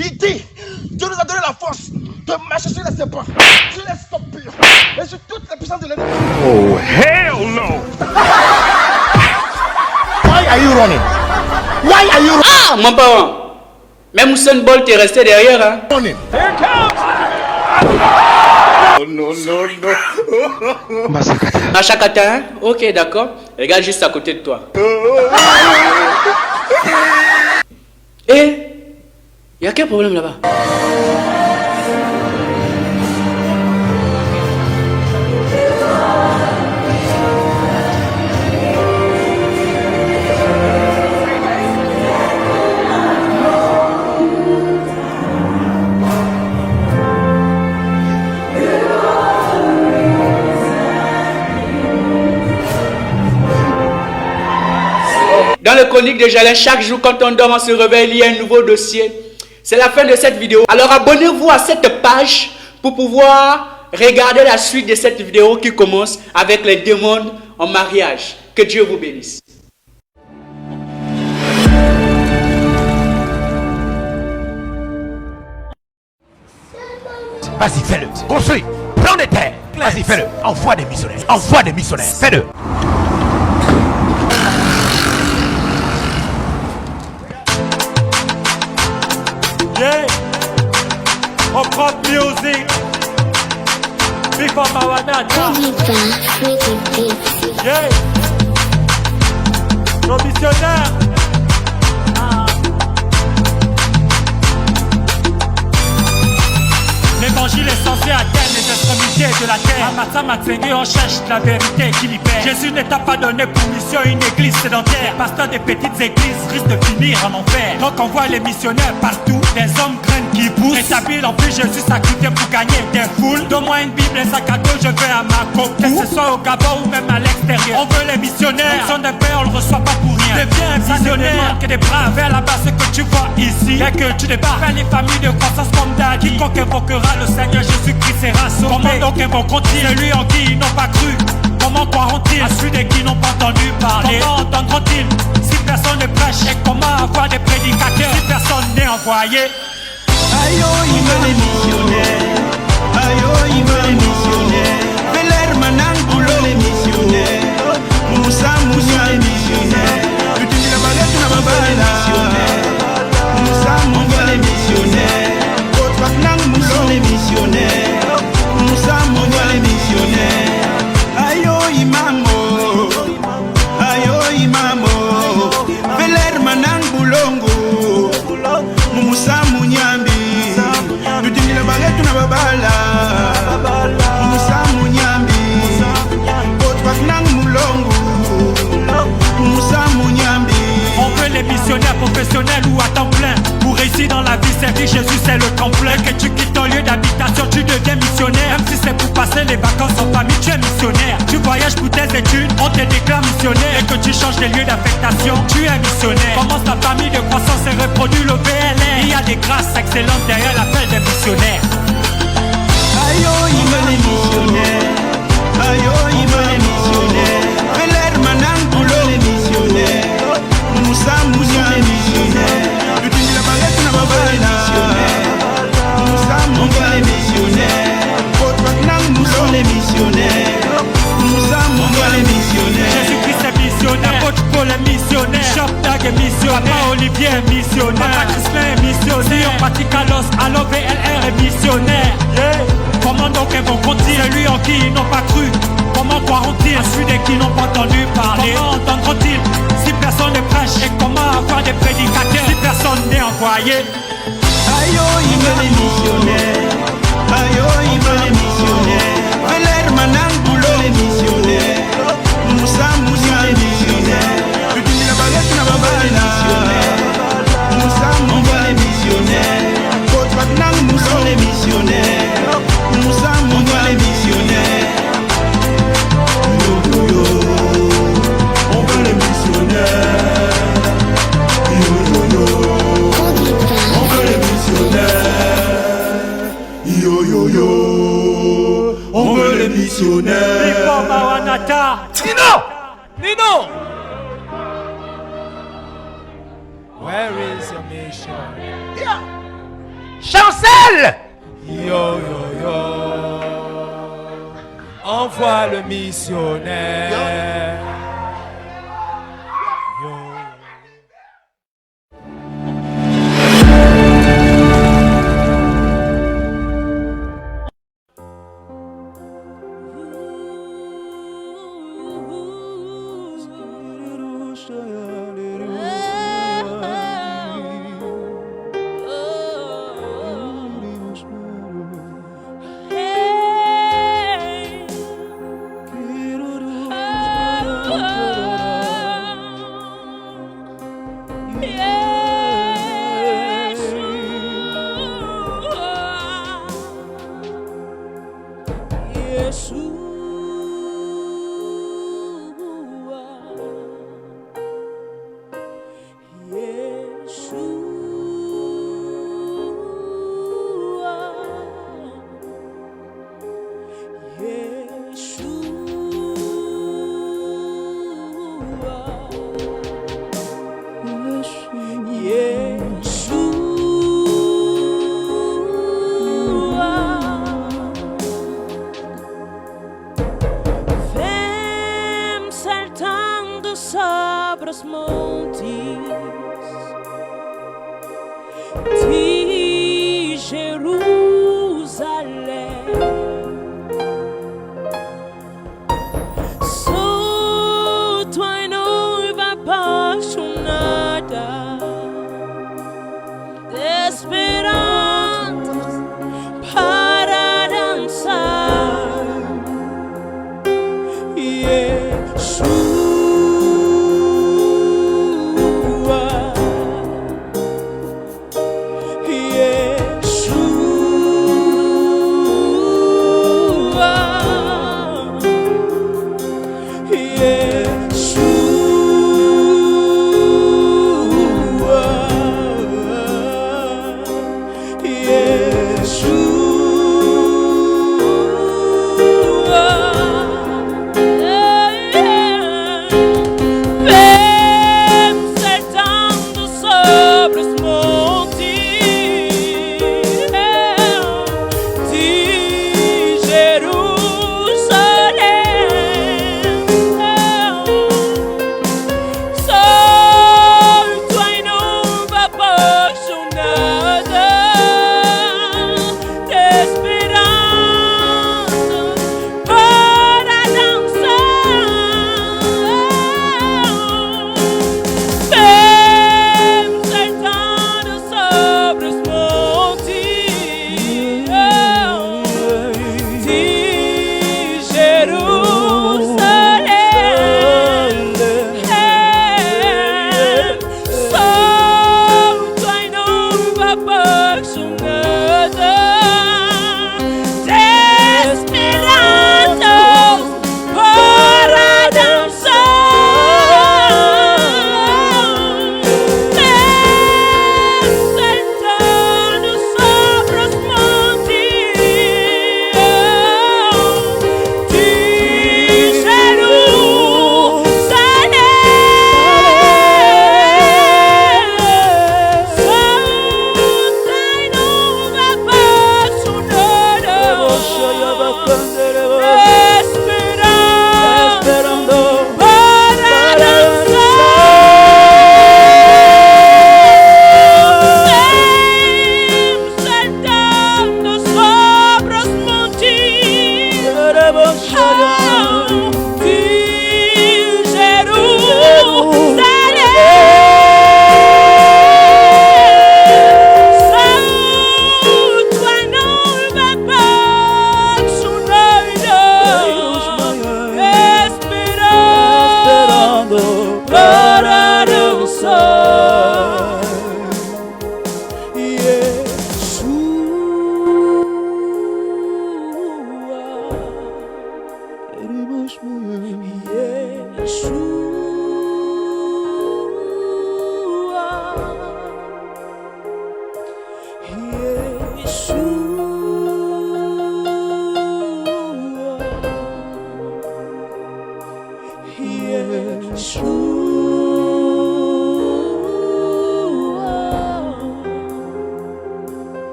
Il dit, Dieu nous a donné la force de marcher sur les serpents, sur les scorpions et sur toutes les puissances de l'ennemi. Oh, hell no! Why are you running? Why are you running? Ah, mon parent. Même Usain Bolt est resté derrière, hein? Running. Here comes! No. Machakata, hein? Ok, d'accord. Regarde juste à côté de toi. Et il y a quel problème là-bas? Dans le chronique de Jalin, chaque jour quand on dort, on se réveille, il y a un nouveau dossier. C'est la fin de cette vidéo. Alors abonnez-vous à cette page pour pouvoir regarder la suite de cette vidéo qui commence avec les demandes en mariage. Que Dieu vous bénisse. Vas-y, fais-le. Construis. Prends des terres. Vas-y, fais-le. Envoie des missionnaires. Envoie des missionnaires. Fais-le. Yeah. On prend music. Before Mawanata. Yeah. Nos missionnaires. L'évangile est censé atteindre les extrémités de la terre. Amata Matsenge, on cherche la vérité qui libère. Jésus ne t'a pas donné pour mission une église sédentaire. Pasteur des petites églises risque de finir en enfer. Donc on voit les missionnaires partout, des hommes graines qui poussent. Rétablir en plus Jésus sacrifié pour gagner des foules. Donne-moi une Bible, un sac à dos, je vais à ma coco. Que ce soit au Gabon ou même à l'extérieur. On veut les missionnaires, son de paix on le reçoit pas pour rien. Deviens un missionnaire, que des bras vers là-bas, ce que tu vois ici. Dès que tu débarques, fais les familles de croissance comme d'Adi. Quiconque évoquera le Seigneur Jésus-Christ sera sauvé. Comment donc invoqueront-ils celui en qui ils n'ont pas cru? Comment croiront-ils à celui de qui n'ont pas entendu parler? Comment entendront-ils si personne ne prêche? Et comment avoir des prédicateurs si personne n'est envoyé? Aïe oh, il veut les missionnaires. Aïe oh, il veut les missionnaires. Veler Manangulo les missionnaires. Moussa Moussa les missionnaires. Utilise la baguette na babala. Moussa Moussa les missionnaires. Les missionnaires, Moussa Moussa les missionnaires. Aïe oh imamo, aïe oh imamo. Veler Manang Boulongo, Moussa Mounyambi. Tu dis la baguette na babala. Moussa Mounyambi, Nang Moulongo, Moussa Mounyambi. On veut les missionnaires professionnels ou à temps plein. Pour réussir dans la vie, servir Jésus c'est le tremplin. Que tu quittes ton lieu d'habitation, tu deviens missionnaire. Même si c'est pour passer les vacances en famille, tu es missionnaire. Tu voyages pour tes études, on te déclare missionnaire. Et que tu changes de lieu d'affectation, tu es missionnaire. Commence ta famille de croissance et reproduit le VLR. Il y a des grâces excellentes derrière l'appel des missionnaires. Aïe oh, il veut les missionnaires. Aïe oh, il veut les missionnaires. Veler Manangulo les missionnaires. Moussa Moussa les missionnaires. Tu dis la baguette na babala. Moussa Moussa les missionnaires. Moussa les missionnaires. Moussa Moussa les missionnaires. Jésus-Christ est missionnaire. Coach Paul est missionnaire. Shop Tag est missionnaire. Papa Olivier est missionnaire. Papa Crispin est missionnaire. Patrick Carlos, Allo VLR est missionnaire. Comment donc ils vont continuer celui en qui ils n'ont pas cru? Comment croiront-ils à celui de qui n'ont pas entendu parler? Comment entendront-ils si personne ne prêche? Et comment avoir des prédicateurs si personne n'est envoyé? Aïe oh, il veut les missionnaires. Aïe oh, il veut les missionnaires. Veler Manangulo les missionnaires. Moussa Moussa les missionnaires. Tu dis la baguette na babala. Moussa Moussa les missionnaires. Moussa les missionnaires. Moussa Moussa les missionnaires. Yo yo yo, on veut les missionnaires. Yo yo yo, on veut les missionnaires. Yo yo yo, on veut les missionnaires. Before Mawanata. Nino! Where is your mission? Yeah. Chancel! Yo yo yo, envoie le missionnaire. Yo.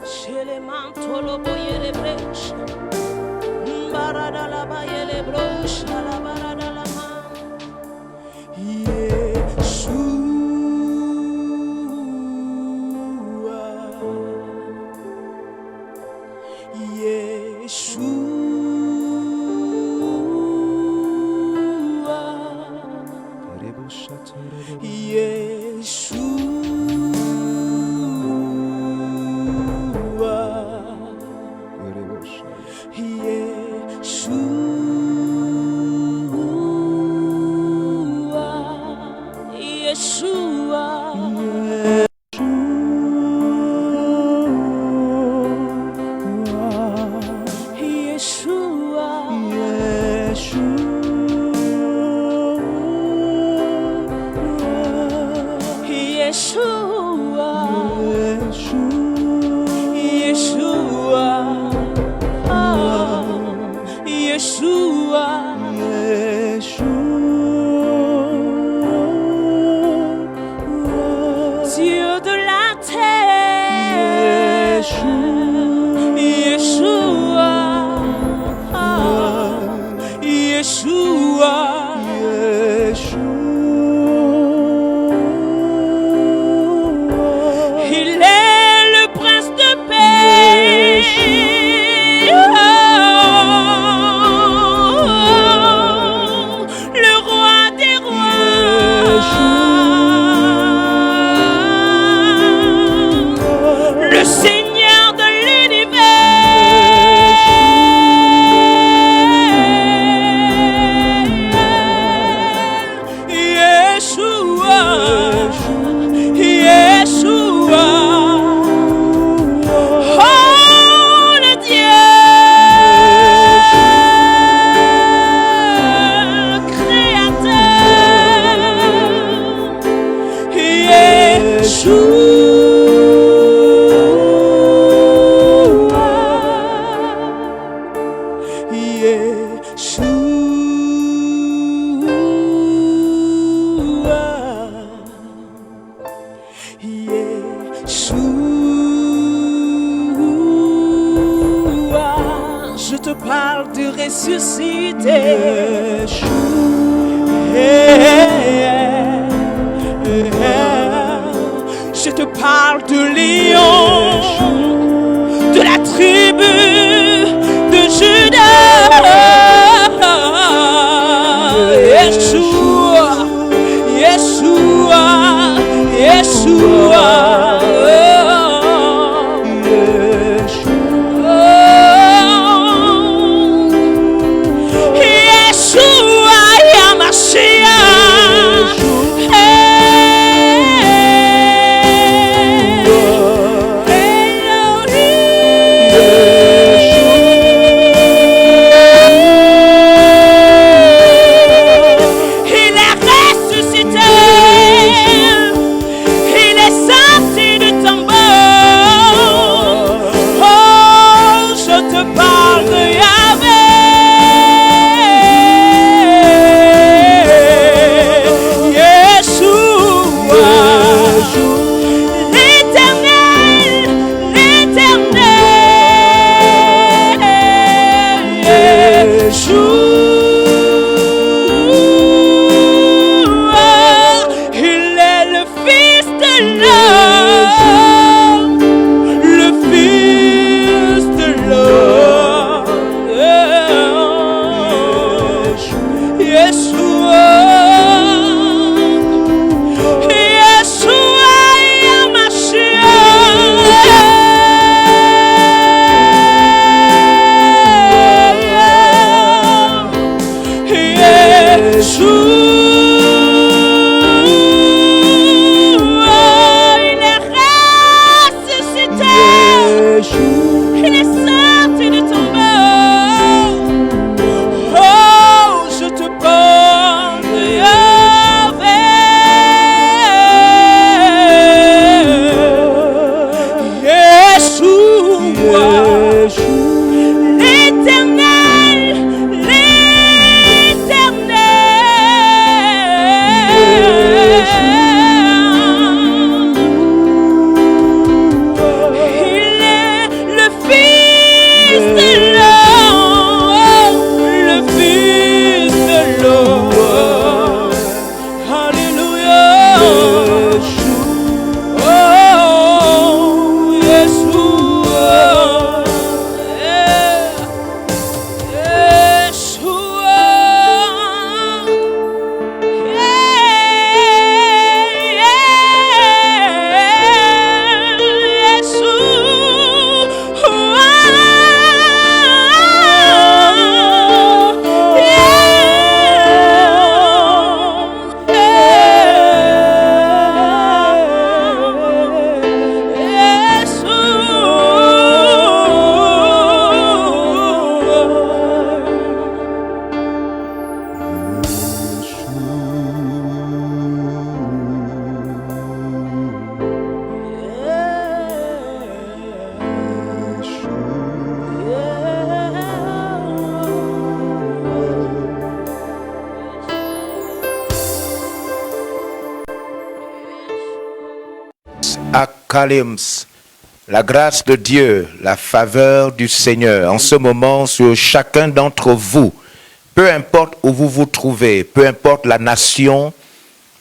Chez les manteaux, le boyer les brèches, barada la baille les broches, à la barada la main. Dieu de la terre, Yeshua, Yeshua, il est le prince de paix, le roi des rois, le Seigneur de l'univers, Yeshua, Yeshua, oh le Dieu créateur, je te parle du ressuscité. Je te parle du lion de la tribu de Juda. Yeshua, Yeshua, Yeshua. Yeshua, Yamashiach. Il est ressuscité, il est Kalims. La grâce de Dieu, la faveur du Seigneur, en ce moment sur chacun d'entre vous, peu importe où vous vous trouvez, peu importe la nation,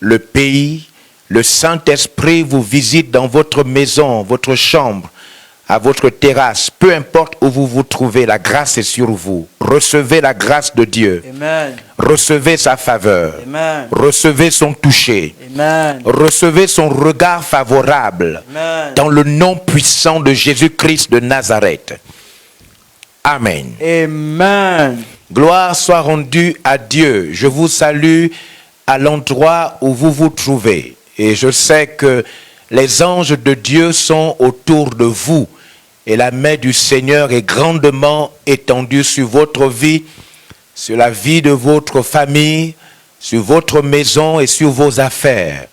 le pays, le Saint-Esprit vous visite dans votre maison, votre chambre, à votre terrasse, peu importe où vous vous trouvez, la grâce est sur vous. Recevez la grâce de Dieu. Amen. Recevez sa faveur. Amen. Recevez son toucher. Amen. Recevez son regard favorable. Amen. Dans le nom puissant de Jésus-Christ de Nazareth. Amen. Amen. Gloire soit rendue à Dieu. Je vous salue à l'endroit où vous vous trouvez. Et je sais que les anges de Dieu sont autour de vous. Et la main du Seigneur est grandement étendue sur votre vie, sur la vie de votre famille, sur votre maison et sur vos affaires.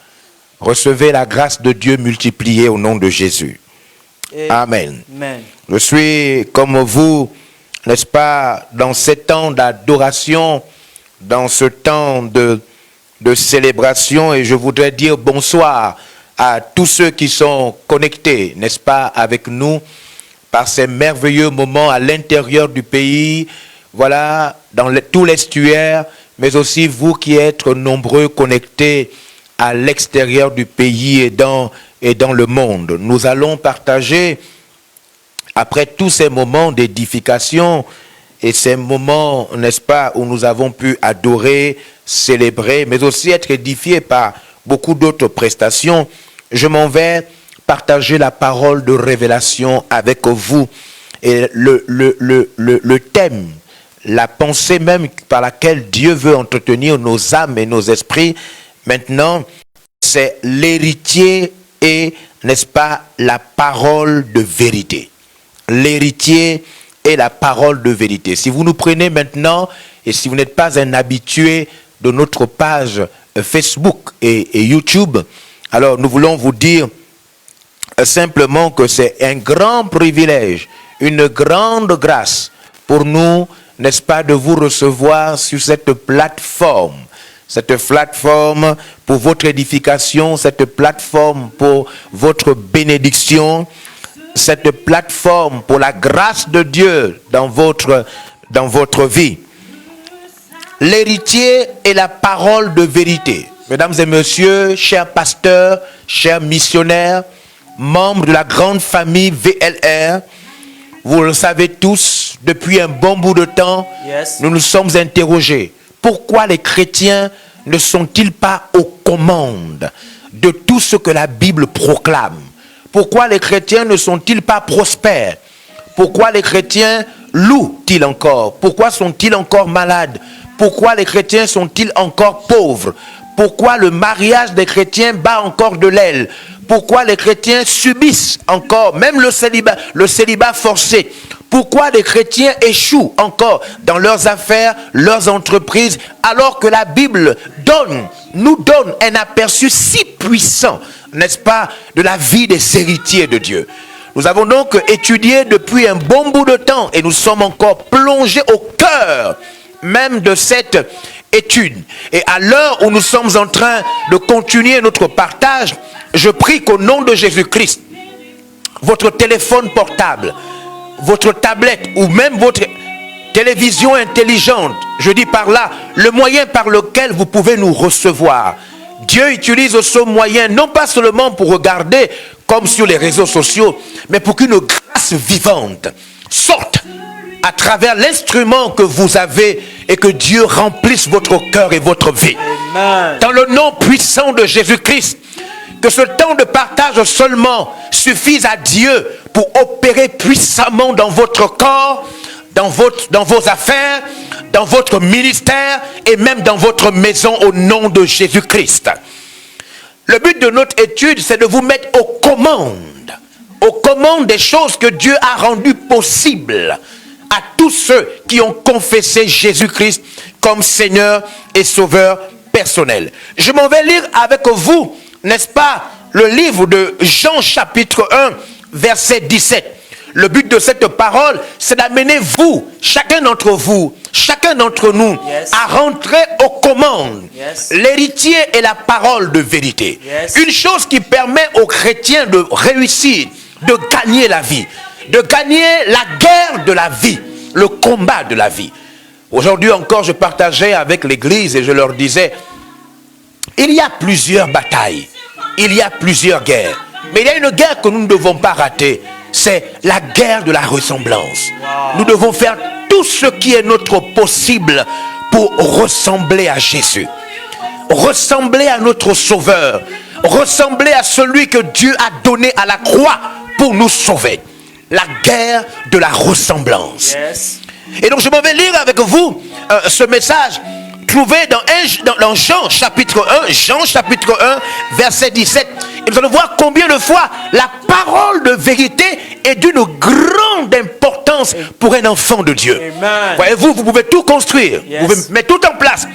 Recevez la grâce de Dieu multipliée au nom de Jésus. Amen. Amen. Je suis comme vous, n'est-ce pas, dans ces temps d'adoration, dans ce temps de célébration, et je voudrais dire bonsoir à tous ceux qui sont connectés, n'est-ce pas, avec nous, par ces merveilleux moments à l'intérieur du pays, voilà, dans tout l'estuaire, mais aussi vous qui êtes nombreux connectés à l'extérieur du pays et dans le monde. Nous allons partager, après tous ces moments d'édification et ces moments, n'est-ce pas, où nous avons pu adorer, célébrer, mais aussi être édifiés par beaucoup d'autres prestations, je m'en vais partager la parole de révélation avec vous. Et le thème, la pensée même par laquelle Dieu veut entretenir nos âmes et nos esprits, maintenant, c'est l'héritier et, n'est-ce pas, la parole de vérité. L'héritier et la parole de vérité. Si vous nous prenez maintenant, et si vous n'êtes pas un habitué de notre page Facebook et YouTube, alors nous voulons vous dire simplement que c'est un grand privilège, une grande grâce pour nous, n'est-ce pas, de vous recevoir sur cette plateforme pour votre édification, cette plateforme pour votre bénédiction, cette plateforme pour la grâce de Dieu dans votre vie. L'héritier est la parole de vérité. Mesdames et messieurs, chers pasteurs, chers missionnaires, membres de la grande famille VLR, vous le savez tous, depuis un bon bout de temps, nous nous sommes interrogés. Pourquoi les chrétiens ne sont-ils pas aux commandes de tout ce que la Bible proclame? Pourquoi les chrétiens ne sont-ils pas prospères? Pourquoi les chrétiens louent-ils encore? Pourquoi sont-ils encore malades? Pourquoi les chrétiens sont-ils encore pauvres? Pourquoi le mariage des chrétiens bat encore de l'aile? Pourquoi les chrétiens subissent encore, même le célibat forcé? Pourquoi les chrétiens échouent encore dans leurs affaires, leurs entreprises, alors que la Bible nous donne un aperçu si puissant, n'est-ce pas, de la vie des héritiers de Dieu? Nous avons donc étudié depuis un bon bout de temps et nous sommes encore plongés au cœur même de cette étude. Et à l'heure où nous sommes en train de continuer notre partage, je prie qu'au nom de Jésus-Christ, votre téléphone portable, votre tablette ou même votre télévision intelligente, je dis par là, le moyen par lequel vous pouvez nous recevoir. Dieu utilise ce moyen non pas seulement pour regarder comme sur les réseaux sociaux, mais pour qu'une grâce vivante sorte à travers l'instrument que vous avez et que Dieu remplisse votre cœur et votre vie. Amen. Dans le nom puissant de Jésus-Christ, que ce temps de partage seulement suffise à Dieu pour opérer puissamment dans votre corps, dans vos affaires, dans votre ministère et même dans votre maison au nom de Jésus-Christ. Le but de notre étude, c'est de vous mettre aux commandes des choses que Dieu a rendues possibles à tous ceux qui ont confessé Jésus-Christ comme Seigneur et Sauveur personnel. Je m'en vais lire avec vous, n'est-ce pas, le livre de Jean chapitre 1, verset 17. Le but de cette parole, c'est d'amener vous, chacun d'entre vous, chacun d'entre nous, à rentrer aux commandes. L'héritier est la parole de vérité. Une chose qui permet aux chrétiens de réussir, de gagner la vie, de gagner la guerre de la vie, le combat de la vie. Aujourd'hui encore, je partageais avec l'église et je leur disais, il y a plusieurs batailles, il y a plusieurs guerres, mais il y a une guerre que nous ne devons pas rater, c'est la guerre de la ressemblance. Nous devons faire tout ce qui est notre possible pour ressembler à Jésus, ressembler à notre Sauveur, ressembler à celui que Dieu a donné à la croix pour nous sauver. La guerre de la ressemblance. Et donc je m'en vais lire avec vous ce message trouvé dans Jean chapitre 1, verset 17. Et vous allez voir combien de fois la parole de vérité est d'une grande importance pour un enfant de Dieu. Voyez-vous, vous pouvez tout construire, vous pouvez mettre tout en place.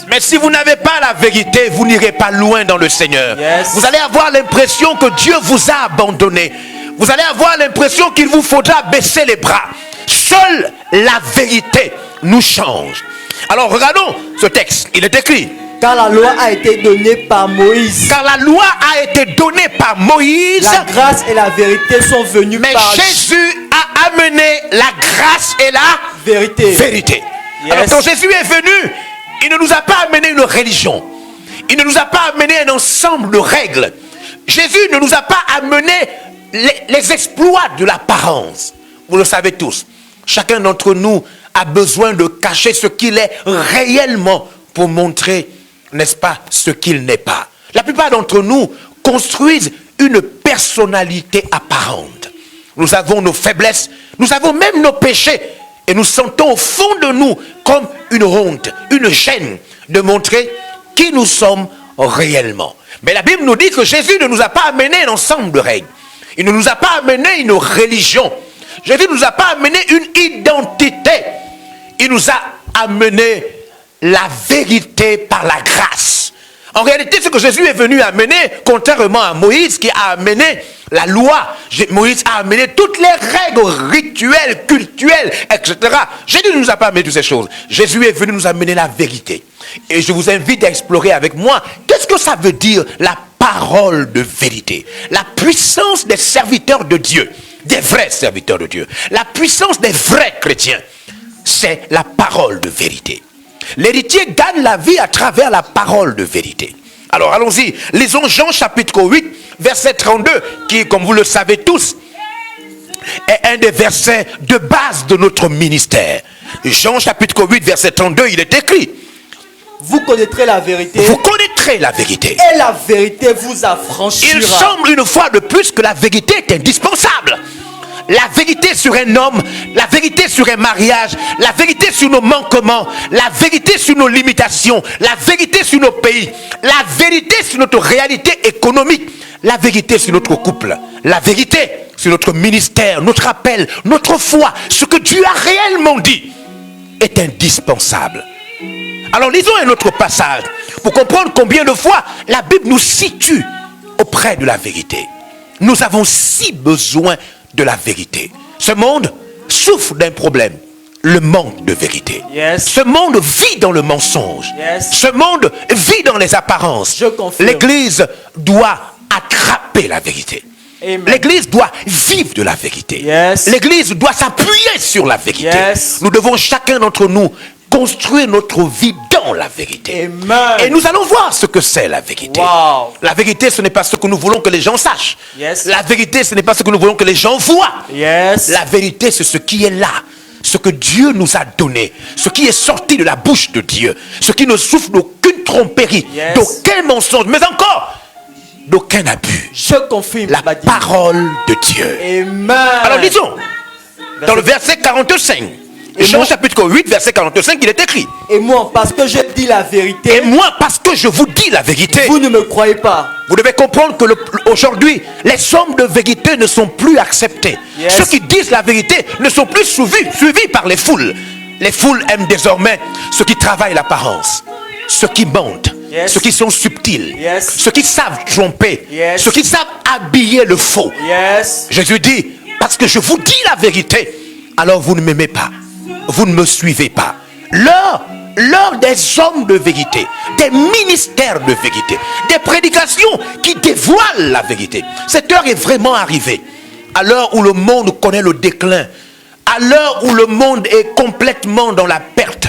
Mais si vous n'avez pas la vérité, vous n'irez pas loin dans le Seigneur. Vous allez avoir l'impression que Dieu vous a abandonné. Vous allez avoir l'impression qu'il vous faudra baisser les bras. Seule la vérité nous change. Alors regardons ce texte, il est écrit. Car la loi a été donnée par Moïse. Car la loi a été donnée par Moïse. La grâce et la vérité sont venues par Jésus a amené la grâce et la vérité. Alors quand Jésus est venu, il ne nous a pas amené une religion. Il ne nous a pas amené un ensemble de règles. Jésus ne nous a pas amené les exploits de l'apparence. Vous le savez tous. Chacun d'entre nous a besoin de cacher ce qu'il est réellement pour montrer, n'est-ce pas, ce qu'il n'est pas. La plupart d'entre nous construisent une personnalité apparente. Nous avons nos faiblesses, nous avons même nos péchés et nous sentons au fond de nous comme une honte, une gêne de montrer qui nous sommes réellement. Mais la Bible nous dit que Jésus ne nous a pas amené un ensemble de règles. Il ne nous a pas amené une religion. Jésus ne nous a pas amené une identité. Il nous a amené la vérité par la grâce. En réalité, ce que Jésus est venu amener, contrairement à Moïse qui a amené la loi, Moïse a amené toutes les règles rituelles, cultuelles, etc. Jésus ne nous a pas amené toutes ces choses. Jésus est venu nous amener la vérité. Et je vous invite à explorer avec moi, qu'est-ce que ça veut dire la parole de vérité? La puissance des serviteurs de Dieu, des vrais serviteurs de Dieu. La puissance des vrais chrétiens, c'est la parole de vérité. L'héritier gagne la vie à travers la parole de vérité. Alors allons-y, lisons Jean chapitre 8, verset 32, qui, comme vous le savez tous, est un des versets de base de notre ministère. Jean chapitre 8, verset 32, il est écrit. Vous connaîtrez la vérité. Vous connaîtrez la vérité. Et la vérité vous affranchira. Il semble une fois de plus que la vérité est indispensable. La vérité sur un homme, la vérité sur un mariage, la vérité sur nos manquements, la vérité sur nos limitations, la vérité sur nos pays, la vérité sur notre réalité économique, la vérité sur notre couple, la vérité sur notre ministère, notre appel, notre foi, ce que Dieu a réellement dit est indispensable. Alors lisons un autre passage pour comprendre combien de fois la Bible nous situe auprès de la vérité. Nous avons si besoin de la vérité. Ce monde souffre d'un problème, le manque de vérité. Ce monde vit dans le mensonge. Ce monde vit dans les apparences. L'Église doit attraper la vérité. L'Église doit vivre de la vérité. L'Église doit s'appuyer sur la vérité. Nous devons chacun d'entre nous construire notre vie dans la vérité. Et nous allons voir ce que c'est la vérité. La vérité, ce n'est pas ce que nous voulons que les gens sachent. La vérité, ce n'est pas ce que nous voulons que les gens voient. La vérité, c'est ce qui est là. Ce que Dieu nous a donné. Ce qui est sorti de la bouche de Dieu. Ce qui ne souffre d'aucune tromperie, d'aucun mensonge, mais encore d'aucun abus. Je confirme la parole de Dieu. Alors lisons. Dans le verset 45. Jean chapitre 8, verset 45, il est écrit. Et moi, parce que je dis la vérité. Et moi, parce que je vous dis la vérité. Vous ne me croyez pas. Vous devez comprendre que aujourd'hui, les hommes de vérité ne sont plus acceptés. Ceux qui disent la vérité ne sont plus suivis par les foules. Les foules aiment désormais ceux qui travaillent l'apparence, ceux qui mentent, ceux qui sont subtils, ceux qui savent tromper, ceux qui savent habiller le faux. Jésus dit, parce que je vous dis la vérité, alors vous ne m'aimez pas, vous ne me suivez pas. L'heure des hommes de vérité, des ministères de vérité, des prédications qui dévoilent la vérité. Cette heure est vraiment arrivée. À l'heure où le monde connaît le déclin, à l'heure où le monde est complètement dans la perte,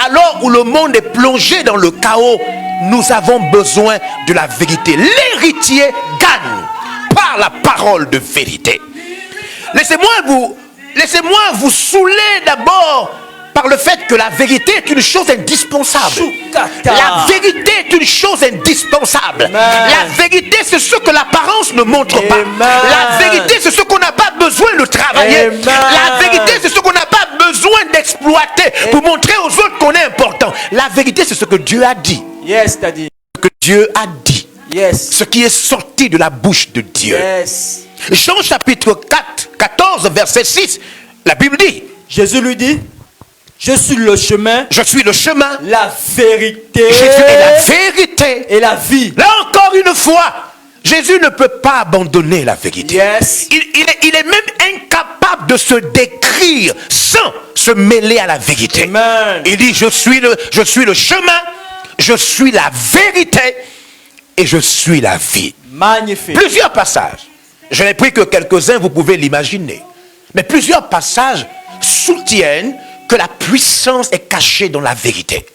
à l'heure où le monde est plongé dans le chaos, nous avons besoin de la vérité. L'héritier gagne par la parole de vérité. Laissez-moi vous saouler d'abord par le fait que la vérité est une chose indispensable. La vérité est une chose indispensable. La vérité, c'est ce que l'apparence ne montre pas. La vérité, c'est ce qu'on n'a pas besoin de travailler. La vérité, c'est ce qu'on n'a pas besoin d'exploiter pour montrer aux autres qu'on est important. La vérité, c'est ce que Dieu a dit. Yes, Daddy. Ce que Dieu a dit. Yes. Ce qui est sorti de la bouche de Dieu. Yes. Jean chapitre 14, verset 6, la Bible dit, Jésus lui dit, je suis le chemin. Je suis le chemin. La vérité. Jésus est la vérité. Et la vie. Là encore une fois, Jésus ne peut pas abandonner la vérité. Yes. Il est même incapable de se décrire sans se mêler à la vérité. Amen. Il dit, je suis le chemin, je suis la vérité et je suis la vie. Magnifique. Plusieurs passages. Je n'ai pris que quelques-uns, vous pouvez l'imaginer. Mais plusieurs passages soutiennent que la puissance est cachée dans la vérité.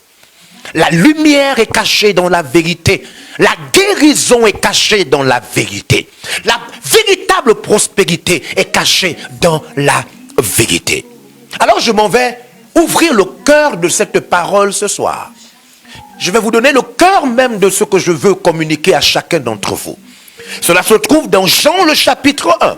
La lumière est cachée dans la vérité. La guérison est cachée dans la vérité. La véritable prospérité est cachée dans la vérité. Alors je m'en vais ouvrir le cœur de cette parole ce soir. Je vais vous donner le cœur même de ce que je veux communiquer à chacun d'entre vous. Cela se trouve dans Jean le chapitre 1,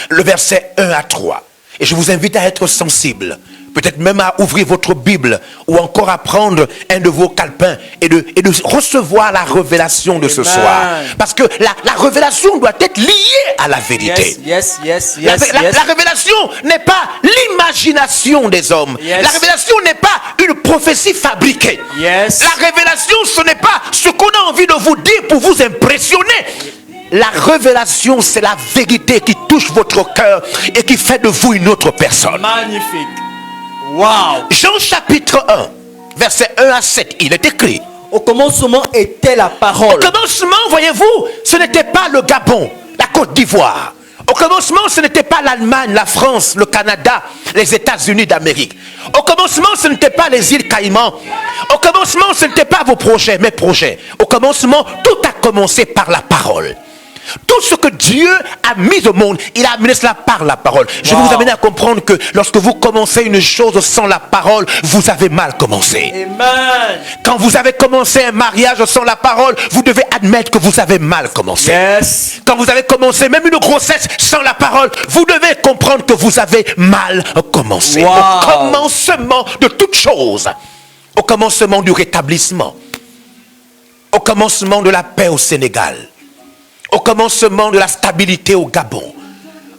le verset 1 à 3. Et je vous invite à être sensible, peut-être même à ouvrir votre Bible ou encore à prendre un de vos calepins et de recevoir la révélation de ce soir. Parce que la révélation doit être liée à la vérité. Yes. La révélation n'est pas l'imagination des hommes. Yes. La révélation n'est pas une prophétie fabriquée. Yes. La révélation, ce n'est pas ce qu'on a envie de vous dire pour vous impressionner. La révélation, c'est la vérité qui touche votre cœur et qui fait de vous une autre personne. Magnifique. Wow. Jean chapitre 1, verset 1 à 7, il est écrit. Au commencement était la parole. Au commencement, voyez-vous, ce n'était pas le Gabon, la Côte d'Ivoire. Au commencement, ce n'était pas l'Allemagne, la France, le Canada, les États-Unis d'Amérique. Au commencement, ce n'était pas les îles Caïmans. Au commencement, ce n'était pas vos projets, mes projets. Au commencement, tout a commencé par la parole. Tout ce que Dieu a mis au monde, il a amené cela par la parole. Je vais vous amener à comprendre que lorsque vous commencez une chose sans la parole, vous avez mal commencé. Amen. Quand vous avez commencé un mariage sans la parole, vous devez admettre que vous avez mal commencé. Yes. Quand vous avez commencé même une grossesse sans la parole, vous devez comprendre que vous avez mal commencé. Wow. Au commencement de toute chose, au commencement du rétablissement, au commencement de la paix au Sénégal, au commencement de la stabilité au Gabon,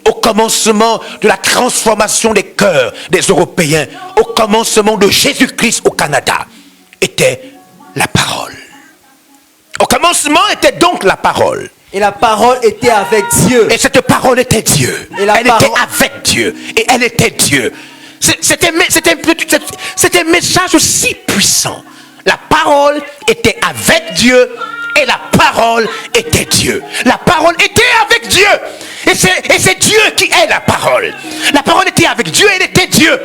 au commencement de la transformation des cœurs des Européens, au commencement de Jésus-Christ au Canada, était la parole. Au commencement était donc la parole. Et la parole était avec Dieu. Et cette parole était Dieu. Elle était avec Dieu. Et elle était Dieu. C'était un message si puissant. La parole était avec Dieu. Et la parole était Dieu. La parole était avec Dieu. Et c'est Dieu qui est la parole. La parole était avec Dieu, elle était Dieu.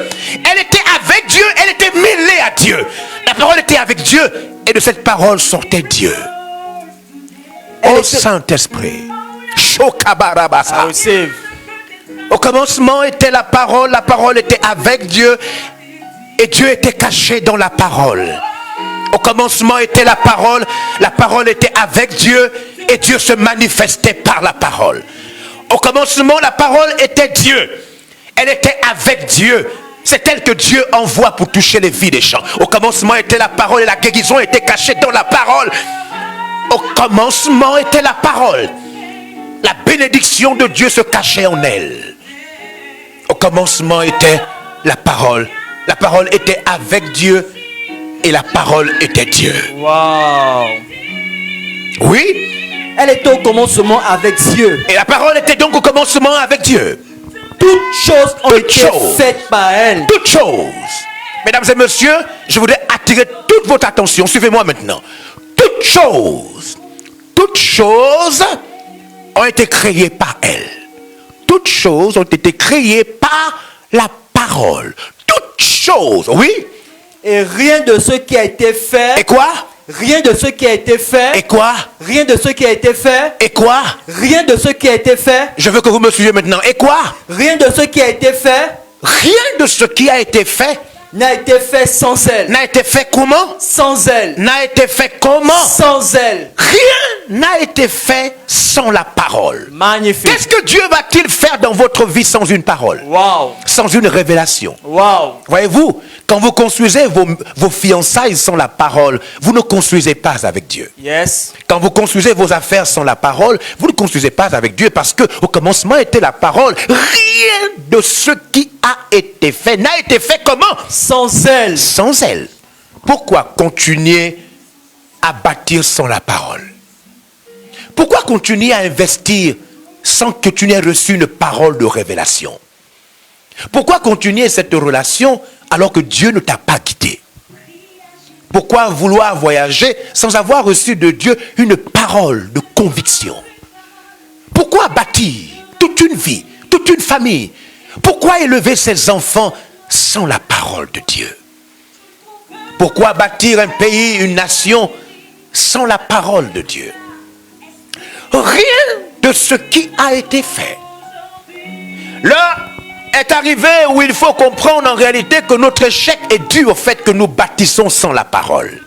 Elle était avec Dieu, elle était mêlée à Dieu. La parole était avec Dieu. Et de cette parole sortait Dieu. Ô Saint-Esprit. Au commencement était la parole était avec Dieu. Et Dieu était caché dans la parole. Au commencement était la parole était avec Dieu et Dieu se manifestait par la parole. Au commencement, la parole était Dieu. Elle était avec Dieu. C'est elle que Dieu envoie pour toucher les vies des gens. Au commencement était la parole et la guérison était cachée dans la parole. Au commencement était la parole. La bénédiction de Dieu se cachait en elle. Au commencement était la parole. La parole était avec Dieu. Et la parole était Dieu. Wow. Oui, Elle était au commencement avec Dieu. Et la parole était donc au commencement avec Dieu. Toutes choses ont Toutes été choses. faites par elle. Toutes choses. Mesdames et messieurs, je voudrais attirer toute votre attention. Suivez-moi maintenant. Toutes choses ont été créées par elle. Toutes choses ont été créées par la parole. Toutes choses, oui. Et rien de ce qui a été fait. Et quoi? Rien de ce qui a été fait. Et quoi? Rien de ce qui a été fait. Et quoi? Rien de ce qui a été fait. Je veux que vous me suiviez maintenant. Et quoi? Rien de ce qui a été fait. Rien de ce qui a été fait n'a été fait sans elle. n'a été fait comment? Sans elle. N'a été fait comment? Sans elle. Rien n'a été fait sans la parole. Magnifique. Qu'est-ce que Dieu va-t-il faire dans votre vie sans une parole? Wow. Sans une révélation? Wow. Voyez-vous, quand vous construisez vos fiançailles sans la parole, vous ne construisez pas avec Dieu. Yes. Quand vous construisez vos affaires sans la parole, vous ne construisez pas avec Dieu parce que au commencement était la parole. Rien de ce qui a été fait n'a été fait comment? Sans elle. Sans elle. Pourquoi continuer à bâtir sans la parole? Pourquoi continuer à investir sans que tu n'aies reçu une parole de révélation? Pourquoi continuer cette relation alors que Dieu ne t'a pas guidé? Pourquoi vouloir voyager sans avoir reçu de Dieu une parole de conviction? Pourquoi bâtir toute une vie, toute une famille? Pourquoi élever ses enfants sans la parole de Dieu? Pourquoi bâtir un pays, une nation sans la parole de Dieu? Rien de ce qui a été fait. Là est arrivé où il faut comprendre en réalité que notre échec est dû au fait que nous bâtissons sans la parole.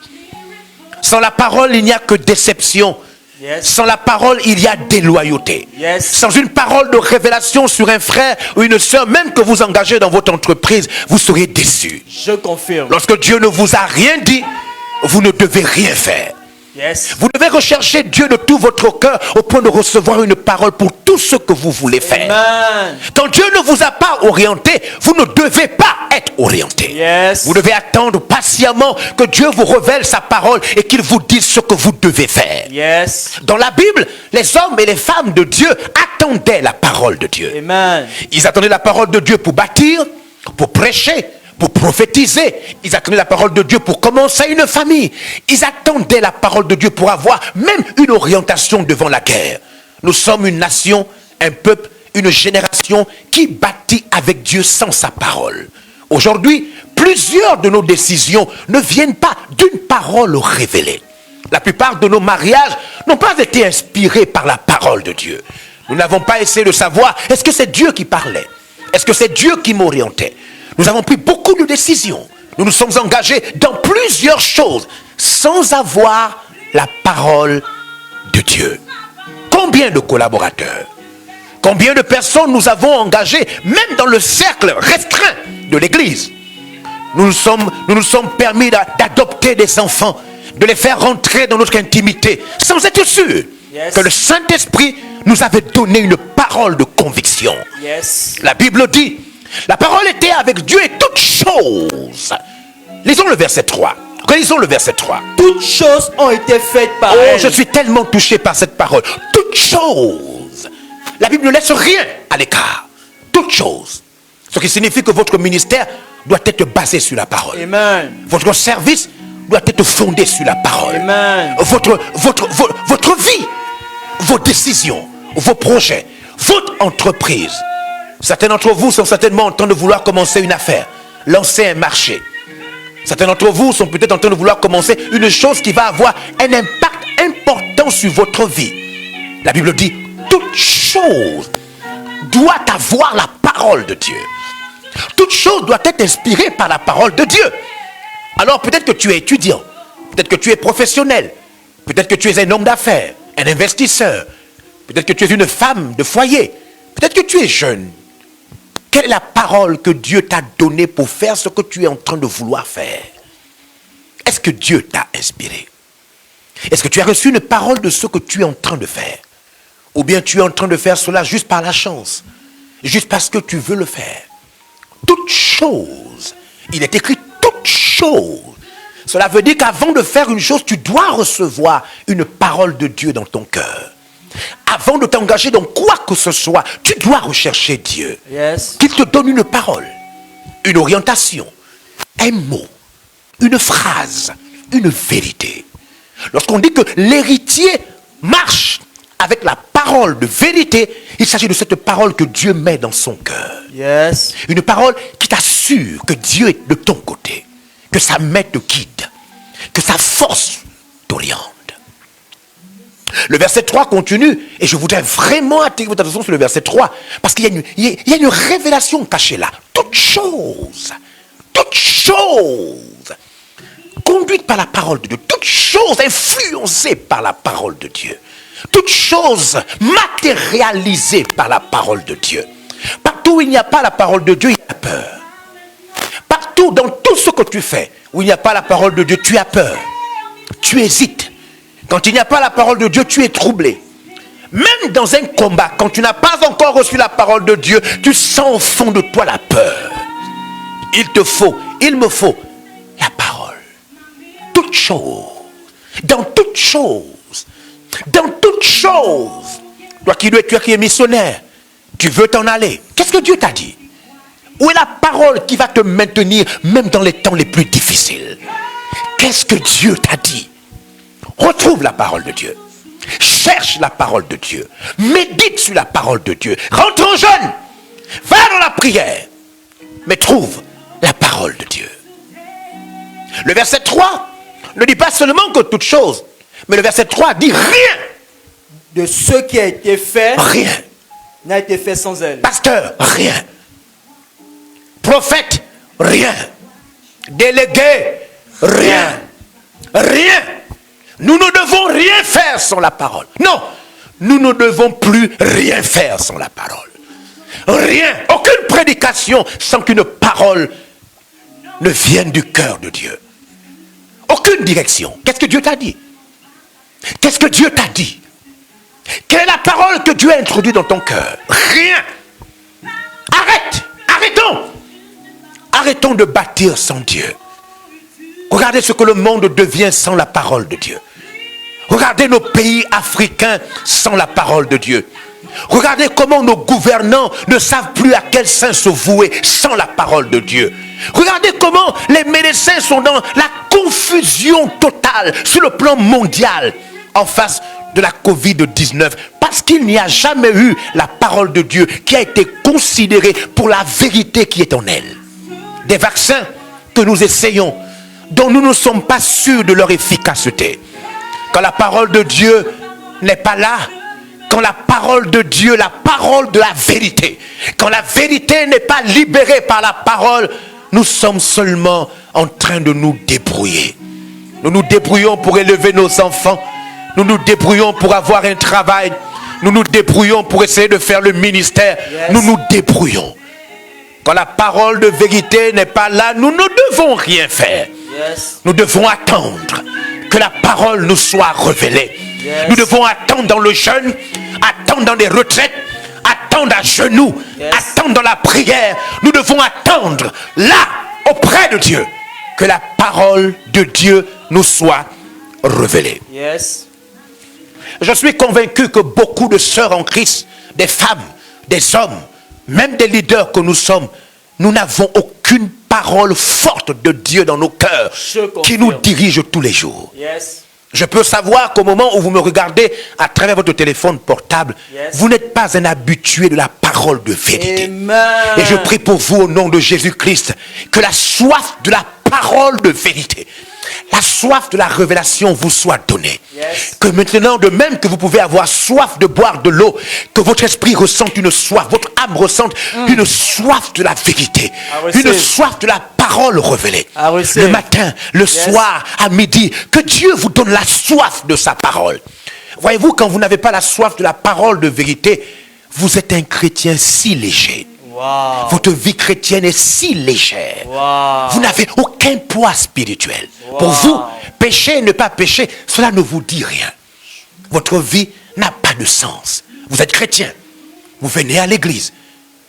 Sans la parole, il n'y a que déception. Yes. Sans la parole, il y a déloyauté. Yes. Sans une parole de révélation sur un frère ou une sœur, même que vous engagez dans votre entreprise, vous serez déçus. Je confirme. Lorsque Dieu ne vous a rien dit, vous ne devez rien faire. Yes. Vous devez rechercher Dieu de tout votre cœur au point de recevoir une parole pour tout ce que vous voulez faire. Amen. Quand Dieu ne vous a pas orienté, vous ne devez pas être orienté. Yes. Vous devez attendre patiemment que Dieu vous révèle sa parole et qu'il vous dise ce que vous devez faire. Yes. Dans la Bible, les hommes et les femmes de Dieu attendaient la parole de Dieu. Amen. Ils attendaient la parole de Dieu pour bâtir, pour prêcher, pour prophétiser. Ils attendaient la parole de Dieu pour commencer une famille. Ils attendaient la parole de Dieu pour avoir même une orientation devant la guerre. Nous sommes une nation, un peuple, une génération qui bâtit avec Dieu sans sa parole. Aujourd'hui, plusieurs de nos décisions ne viennent pas d'une parole révélée. La plupart de nos mariages n'ont pas été inspirés par la parole de Dieu. Nous n'avons pas essayé de savoir, est-ce que c'est Dieu qui parlait? Est-ce que c'est Dieu qui m'orientait? Nous avons pris beaucoup de décisions. Nous nous sommes engagés dans plusieurs choses sans avoir la parole de Dieu. Combien de collaborateurs, combien de personnes nous avons engagées, même dans le cercle restreint de l'Église? Nous nous sommes permis d'adopter des enfants, de les faire rentrer dans notre intimité, sans être sûrs que le Saint-Esprit nous avait donné une parole de conviction. Yes. La Bible dit, la parole était avec Dieu et toutes choses. Lisons le verset 3. Lisons le verset 3. Toutes choses ont été faites par elle. elle. Je suis tellement touché par cette parole. Toutes choses. La Bible ne laisse rien à l'écart. Toutes choses. Ce qui signifie que votre ministère doit être basé sur la parole. Amen. Votre service doit être fondé sur la parole. Amen. Votre vie, vos décisions, vos projets, votre entreprise. Certains d'entre vous sont certainement en train de vouloir commencer une affaire, lancer un marché. Certains d'entre vous sont peut-être en train de vouloir commencer une chose qui va avoir un impact important sur votre vie. La Bible dit, toute chose doit avoir la parole de Dieu. Toute chose doit être inspirée par la parole de Dieu. Alors peut-être que tu es étudiant, peut-être que tu es professionnel, peut-être que tu es un homme d'affaires, un investisseur, peut-être que tu es une femme de foyer, peut-être que tu es jeune. Quelle est la parole que Dieu t'a donnée pour faire ce que tu es en train de vouloir faire? Est-ce que Dieu t'a inspiré? Est-ce que tu as reçu une parole de ce que tu es en train de faire? Ou bien tu es en train de faire cela juste par la chance, juste parce que tu veux le faire? Toute chose, il est écrit toute chose. Cela veut dire qu'avant de faire une chose, tu dois recevoir une parole de Dieu dans ton cœur. avant de t'engager dans quoi que ce soit, tu dois rechercher Dieu. Yes. Qu'il te donne une parole, une orientation, un mot, une phrase, une vérité. Lorsqu'on dit que l'héritier marche avec la parole de vérité, il s'agit de cette parole que Dieu met dans son cœur. Yes. Une parole qui t'assure que Dieu est de ton côté, que sa main te guide, que sa force t'oriente. Le verset 3 continue, et je voudrais vraiment attirer votre attention sur le verset 3, parce qu'il y a une révélation cachée là. Toute chose, conduite par la parole de Dieu, toute chose influencée par la parole de Dieu, toute chose matérialisée par la parole de Dieu. Partout où il n'y a pas la parole de Dieu, il y a peur. Partout, dans tout ce que tu fais, où il n'y a pas la parole de Dieu, tu as peur. Tu hésites. Quand il n'y a pas la parole de Dieu, tu es troublé. Même dans un combat, quand tu n'as pas encore reçu la parole de Dieu, tu sens au fond de toi la peur. Il me faut la parole. Toute chose, dans toute chose, toi qui es missionnaire, tu veux t'en aller. Qu'est-ce que Dieu t'a dit? Où est la parole qui va te maintenir même dans les temps les plus difficiles? Qu'est-ce que Dieu t'a dit? Retrouve la parole de Dieu. Cherche la parole de Dieu. Médite sur la parole de Dieu. Rentre en jeûne. Va dans la prière. Mais trouve la parole de Dieu. Le verset 3 ne dit pas seulement que toute chose, mais le verset 3 dit rien. De ce qui a été fait, rien n'a été fait sans elle. Pasteur, rien. Prophète, rien. Délégué, rien. Rien. Nous ne devons rien faire sans la parole. Non, nous ne devons plus rien faire sans la parole. Rien, aucune prédication sans qu'une parole ne vienne du cœur de Dieu. Aucune direction. Qu'est-ce que Dieu t'a dit? Qu'est-ce que Dieu t'a dit? Quelle est la parole que Dieu a introduite dans ton cœur? Rien. Arrêtons de bâtir sans Dieu. Regardez ce que le monde devient sans la parole de Dieu. Regardez nos pays africains sans la parole de Dieu. Regardez comment nos gouvernants ne savent plus à quel saint se vouer sans la parole de Dieu. Regardez comment les médecins sont dans la confusion totale sur le plan mondial en face de la Covid-19. Parce qu'il n'y a jamais eu la parole de Dieu qui a été considérée pour la vérité qui est en elle. Des vaccins que nous essayons, dont nous ne sommes pas sûrs de leur efficacité. Quand la parole de Dieu n'est pas là, quand la parole de Dieu, la parole de la vérité, quand la vérité n'est pas libérée par la parole, nous sommes seulement en train de nous débrouiller. Nous nous débrouillons pour élever nos enfants, nous nous débrouillons pour avoir un travail, nous nous débrouillons pour essayer de faire le ministère, nous nous débrouillons. Quand la parole de vérité n'est pas là, nous ne devons rien faire. Nous devons attendre que la parole nous soit révélée. Nous devons attendre dans le jeûne, attendre dans les retraites, attendre à genoux, attendre dans la prière. Nous devons attendre là, auprès de Dieu, que la parole de Dieu nous soit révélée. Je suis convaincu que beaucoup de sœurs en Christ, des femmes, des hommes, même des leaders que nous sommes, nous n'avons aucune parole forte de Dieu dans nos cœurs qui nous dirige tous les jours. Je peux savoir qu'au moment où vous me regardez à travers votre téléphone portable, vous n'êtes pas un habitué de la parole de vérité. Et je prie pour vous au nom de Jésus-Christ que la soif de la parole de vérité, la soif de la révélation vous soit donnée. Que maintenant, de même que vous pouvez avoir soif de boire de l'eau, que votre esprit ressente une soif, votre âme ressente une soif de la vérité, une soif de la parole révélée. Le matin, le soir, à midi, que Dieu vous donne la soif de sa parole. Voyez-vous, quand vous n'avez pas la soif de la parole de vérité, vous êtes un chrétien si léger. Votre vie chrétienne est si légère. Vous n'avez aucun poids spirituel. Pour vous, pécher et ne pas pécher, cela ne vous dit rien. Votre vie n'a pas de sens. Vous êtes chrétien. Vous venez à l'église,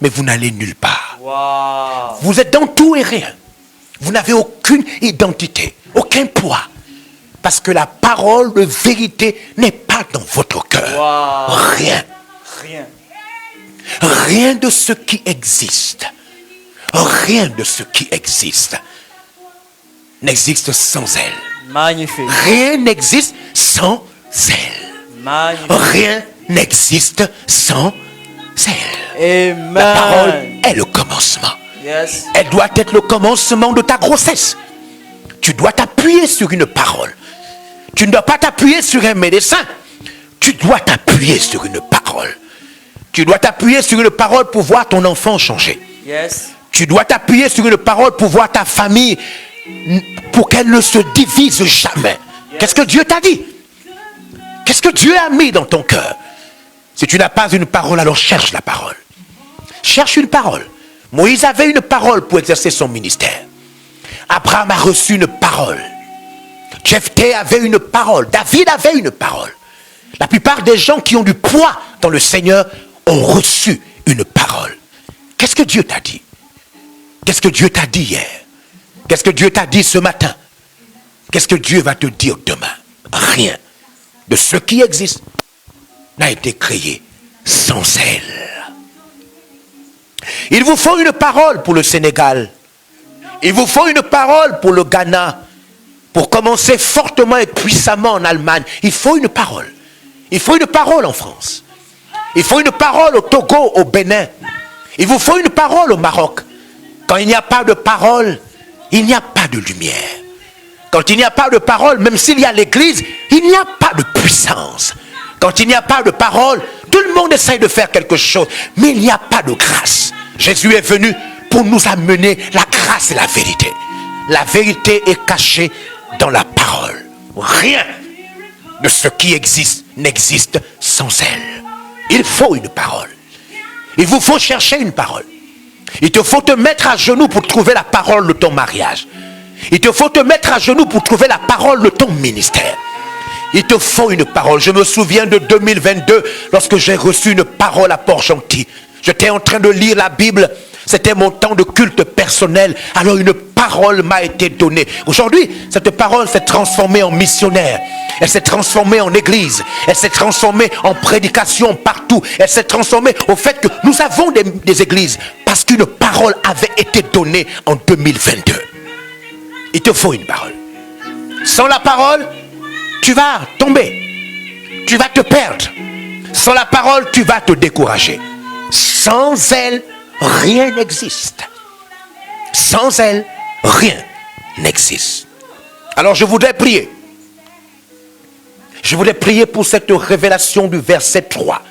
mais vous n'allez nulle part. Vous êtes dans tout et rien. Vous n'avez aucune identité, aucun poids. Parce que la parole de vérité n'est pas dans votre cœur. Wow. Rien. Rien. Rien de ce qui existe. Rien de ce qui existe n'existe sans elle. Magnifique. Rien n'existe sans elle. Magnifique. Rien n'existe sans elle. Amen. La parole est le commencement. Yes. Elle doit être le commencement de ta grossesse. Tu dois t'appuyer sur une parole. Tu ne dois pas t'appuyer sur un médecin. Tu dois t'appuyer sur une parole. Tu dois t'appuyer sur une parole pour voir ton enfant changer. Yes. Tu dois t'appuyer sur une parole pour voir ta famille, pour qu'elle ne se divise jamais. Yes. Qu'est-ce que Dieu t'a dit? Qu'est-ce que Dieu a mis dans ton cœur? Si tu n'as pas une parole, alors cherche la parole. Cherche une parole. Moïse avait une parole pour exercer son ministère. Abraham a reçu une parole. Jephthé avait une parole. David avait une parole. La plupart des gens qui ont du poids dans le Seigneur ont reçu une parole. Qu'est-ce que Dieu t'a dit? Qu'est-ce que Dieu t'a dit hier? Qu'est-ce que Dieu t'a dit ce matin? Qu'est-ce que Dieu va te dire demain? Rien de ce qui existe n'a été créé sans elle. Il vous faut une parole pour le Sénégal. Il vous faut une parole pour le Ghana. Pour commencer fortement et puissamment en Allemagne, il faut une parole. Il faut une parole en France. Il faut une parole au Togo, au Bénin. Il vous faut une parole au Maroc. Quand il n'y a pas de parole, il n'y a pas de lumière. Quand il n'y a pas de parole, même s'il y a l'église, il n'y a pas de puissance. Quand il n'y a pas de parole, tout le monde essaye de faire quelque chose, mais il n'y a pas de grâce. Jésus est venu pour nous amener la grâce et la vérité. La vérité est cachée dans la parole. Rien de ce qui existe n'existe sans elle. Il faut une parole. Il vous faut chercher une parole. Il te faut te mettre à genoux pour trouver la parole de ton mariage. Il te faut te mettre à genoux pour trouver la parole de ton ministère. Il te faut une parole. Je me souviens de 2022 lorsque j'ai reçu une parole à Port-Gentil. J'étais en train de lire la Bible. C'était mon temps de culte personnel. Alors une parole m'a été donnée. Aujourd'hui, cette parole s'est transformée en missionnaire. Elle s'est transformée en église. Elle s'est transformée en prédication partout. Elle s'est transformée au fait que nous avons des églises. Parce qu'une parole avait été donnée en 2022. Il te faut une parole. Sans la parole, tu vas tomber. Tu vas te perdre. Sans la parole, tu vas te décourager. Sans elle, rien n'existe. Sans elle, rien n'existe. Alors je voudrais prier. Je voudrais prier pour cette révélation du verset 3.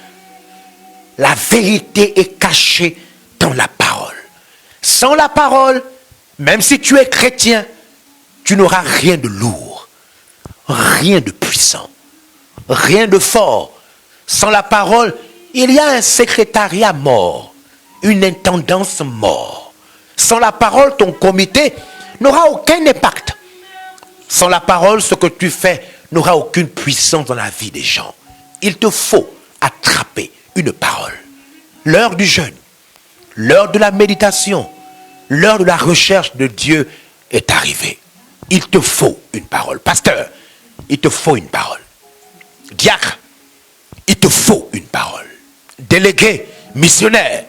La vérité est cachée dans la parole. Sans la parole, même si tu es chrétien, tu n'auras rien de lourd, rien de puissant, rien de fort. Sans la parole, il y a un secrétariat mort, une intendance mort. Sans la parole, ton comité n'aura aucun impact. Sans la parole, ce que tu fais n'aura aucune puissance dans la vie des gens. Il te faut attraper une parole. L'heure du jeûne, l'heure de la méditation, l'heure de la recherche de Dieu est arrivée. Il te faut une parole. Pasteur, il te faut une parole. Diacre, il te faut une parole. Délégué, missionnaire,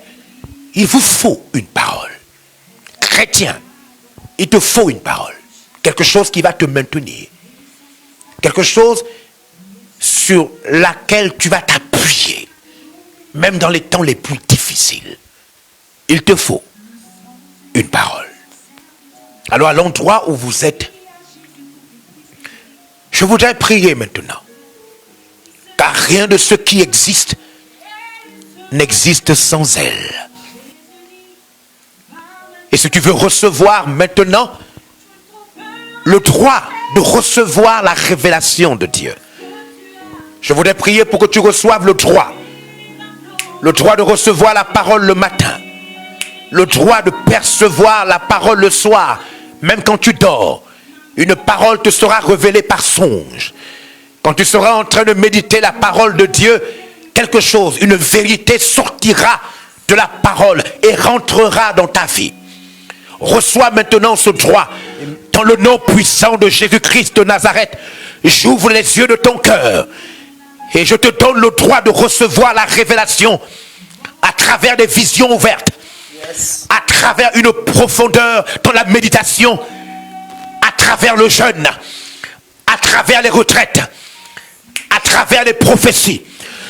il vous faut une parole. Chrétien, il te faut une parole. Quelque chose qui va te maintenir. Quelque chose sur laquelle tu vas t'appuyer. Même dans les temps les plus difficiles. Il te faut une parole. Alors à l'endroit où vous êtes, je voudrais prier maintenant. Car rien de ce qui existe n'existe sans elle. Et si tu veux recevoir maintenant le droit de recevoir la révélation de Dieu, je voudrais prier pour que tu reçoives le droit de recevoir la parole le matin, le droit de percevoir la parole le soir, même quand tu dors. Une parole te sera révélée par songe. Quand tu seras en train de méditer la parole de Dieu, quelque chose, une vérité sortira de la parole et rentrera dans ta vie. Reçois maintenant ce droit dans le nom puissant de Jésus-Christ de Nazareth. j'ouvre les yeux de ton cœur et je te donne le droit de recevoir la révélation à travers des visions ouvertes, à travers une profondeur dans la méditation, à travers le jeûne, à travers les retraites, à travers les prophéties.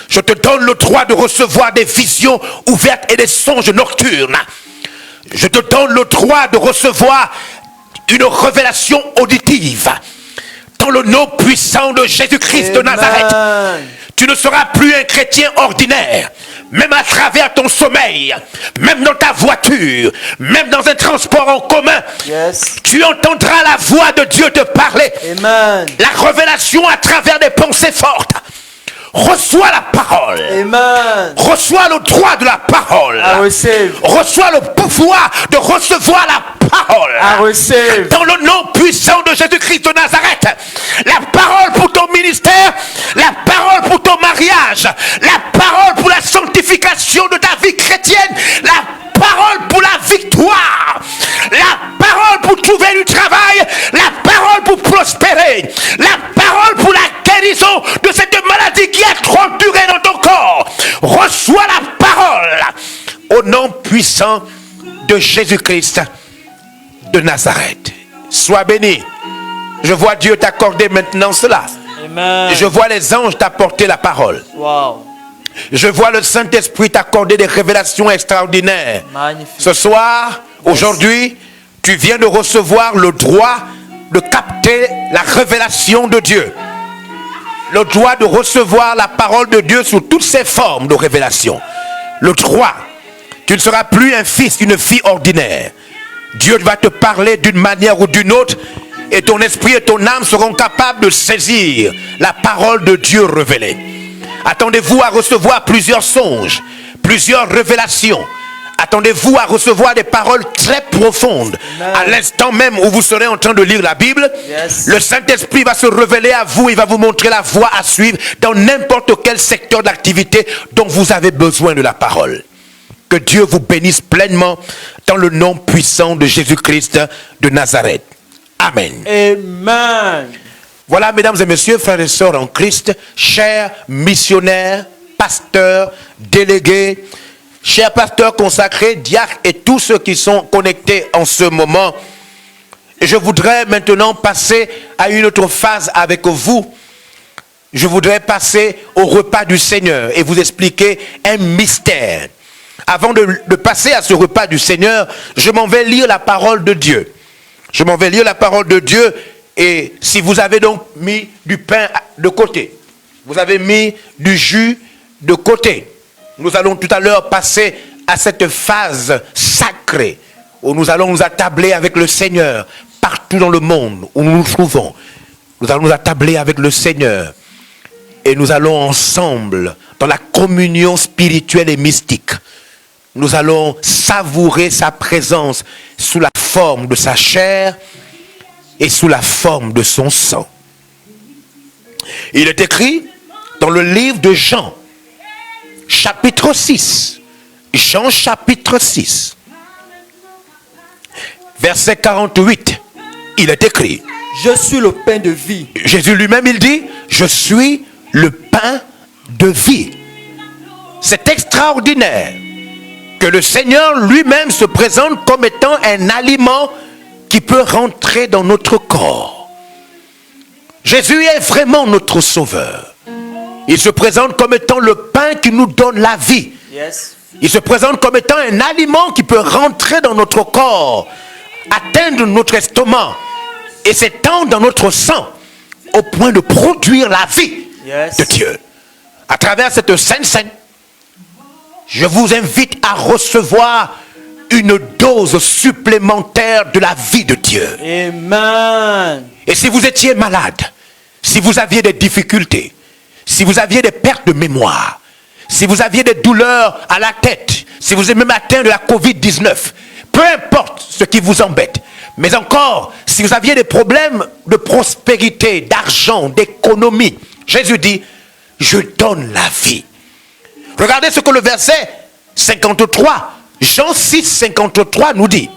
Je te donne le droit de recevoir des visions ouvertes et des songes nocturnes. Je te donne le droit de recevoir une révélation auditive. Dans le nom puissant de Jésus-Christ de Nazareth, tu ne seras plus un chrétien ordinaire. Même à travers ton sommeil, même dans ta voiture, même dans un transport en commun, tu entendras la voix de Dieu te parler. Amen. La révélation à travers des pensées fortes. Reçois la parole. Amen. Reçois le droit de la parole. Reçois le pouvoir de recevoir la parole. Dans le nom puissant de Jésus-Christ de Nazareth. La parole pour ton ministère, la parole pour ton mariage, la parole pour la sanctification de ta vie chrétienne, la parole pour la victoire, la parole pour trouver du travail, la parole pour prospérer, la parole pour la guérison de cette maladie qui a trop duré dans ton corps. Reçois la parole au nom puissant de Jésus-Christ de Nazareth. Sois béni. Je vois Dieu t'accorder maintenant cela. Amen. Je vois les anges t'apporter la parole. Wow. Je vois le Saint-Esprit t'accorder des révélations extraordinaires. Magnifique. Ce soir, aujourd'hui, tu viens de recevoir le droit de capter la révélation de Dieu. Le droit de recevoir la parole de Dieu sous toutes ses formes de révélation. Le droit. Tu ne seras plus un fils, une fille ordinaire. Dieu va te parler d'une manière ou d'une autre et ton esprit et ton âme seront capables de saisir la parole de Dieu révélée. Attendez-vous à recevoir plusieurs songes, plusieurs révélations. Attendez-vous à recevoir des paroles très profondes. À l'instant même où vous serez en train de lire la Bible, le Saint-Esprit va se révéler à vous. Il va vous montrer la voie à suivre dans n'importe quel secteur d'activité dont vous avez besoin de la parole. Que Dieu vous bénisse pleinement dans le nom puissant de Jésus-Christ de Nazareth. Amen. Amen. Voilà, mesdames et messieurs, frères et sœurs en Christ, chers missionnaires, pasteurs, délégués, chers pasteurs consacrés, diacres et tous ceux qui sont connectés en ce moment. Et je voudrais maintenant passer à une autre phase avec vous. Je voudrais passer au repas du Seigneur et vous expliquer un mystère. Avant de passer à ce repas du Seigneur, je m'en vais lire la parole de Dieu. Je m'en vais lire la parole de Dieu. Et si vous avez donc mis du pain de côté, vous avez mis du jus de côté, nous allons tout à l'heure passer à cette phase sacrée où nous allons nous attabler avec le Seigneur partout dans le monde où nous nous trouvons. Nous allons nous attabler avec le Seigneur et nous allons ensemble dans la communion spirituelle et mystique. Nous allons savourer sa présence sous la forme de sa chair et sous la forme de son sang. Il est écrit dans le livre de Jean, chapitre 6. Jean chapitre 6. Verset 48. Il est écrit. Je suis le pain de vie. Jésus lui-même, il dit, je suis le pain de vie. C'est extraordinaire que le Seigneur lui-même se présente comme étant un aliment qui peut rentrer dans notre corps. Jésus est vraiment notre sauveur. Il se présente comme étant le pain qui nous donne la vie. Il se présente comme étant un aliment qui peut rentrer dans notre corps, atteindre notre estomac et s'étendre dans notre sang au point de produire la vie de Dieu. À travers cette Sainte Seine, je vous invite à recevoir une dose supplémentaire de la vie de Dieu. Amen. Et si vous étiez malade, si vous aviez des difficultés, si vous aviez des pertes de mémoire, si vous aviez des douleurs à la tête, si vous êtes même atteint de la Covid-19, peu importe ce qui vous embête, mais encore, si vous aviez des problèmes de prospérité, d'argent, d'économie, Jésus dit, je donne la vie. Regardez ce que le verset 53, Jean 6, 53 nous dit.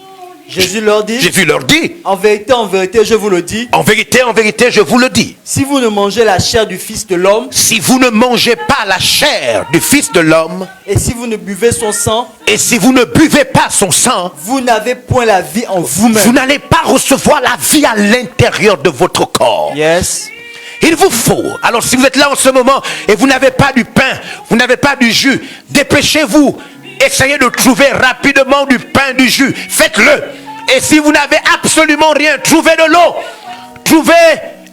Jésus leur dit, en vérité, je vous le dis. En vérité, je vous le dis. Si vous ne mangez la chair du Fils de l'homme, si vous ne mangez pas la chair du Fils de l'homme, et si vous ne buvez son sang, et si vous ne buvez pas son sang, vous n'avez point la vie en vous-même. Vous n'allez pas recevoir la vie à l'intérieur de votre corps. Yes. Il vous faut. Alors si vous êtes là en ce moment et vous n'avez pas du pain, vous n'avez pas du jus, dépêchez-vous. Essayez de trouver rapidement du pain, du jus. Faites-le. Et si vous n'avez absolument rien, trouvez de l'eau. Trouvez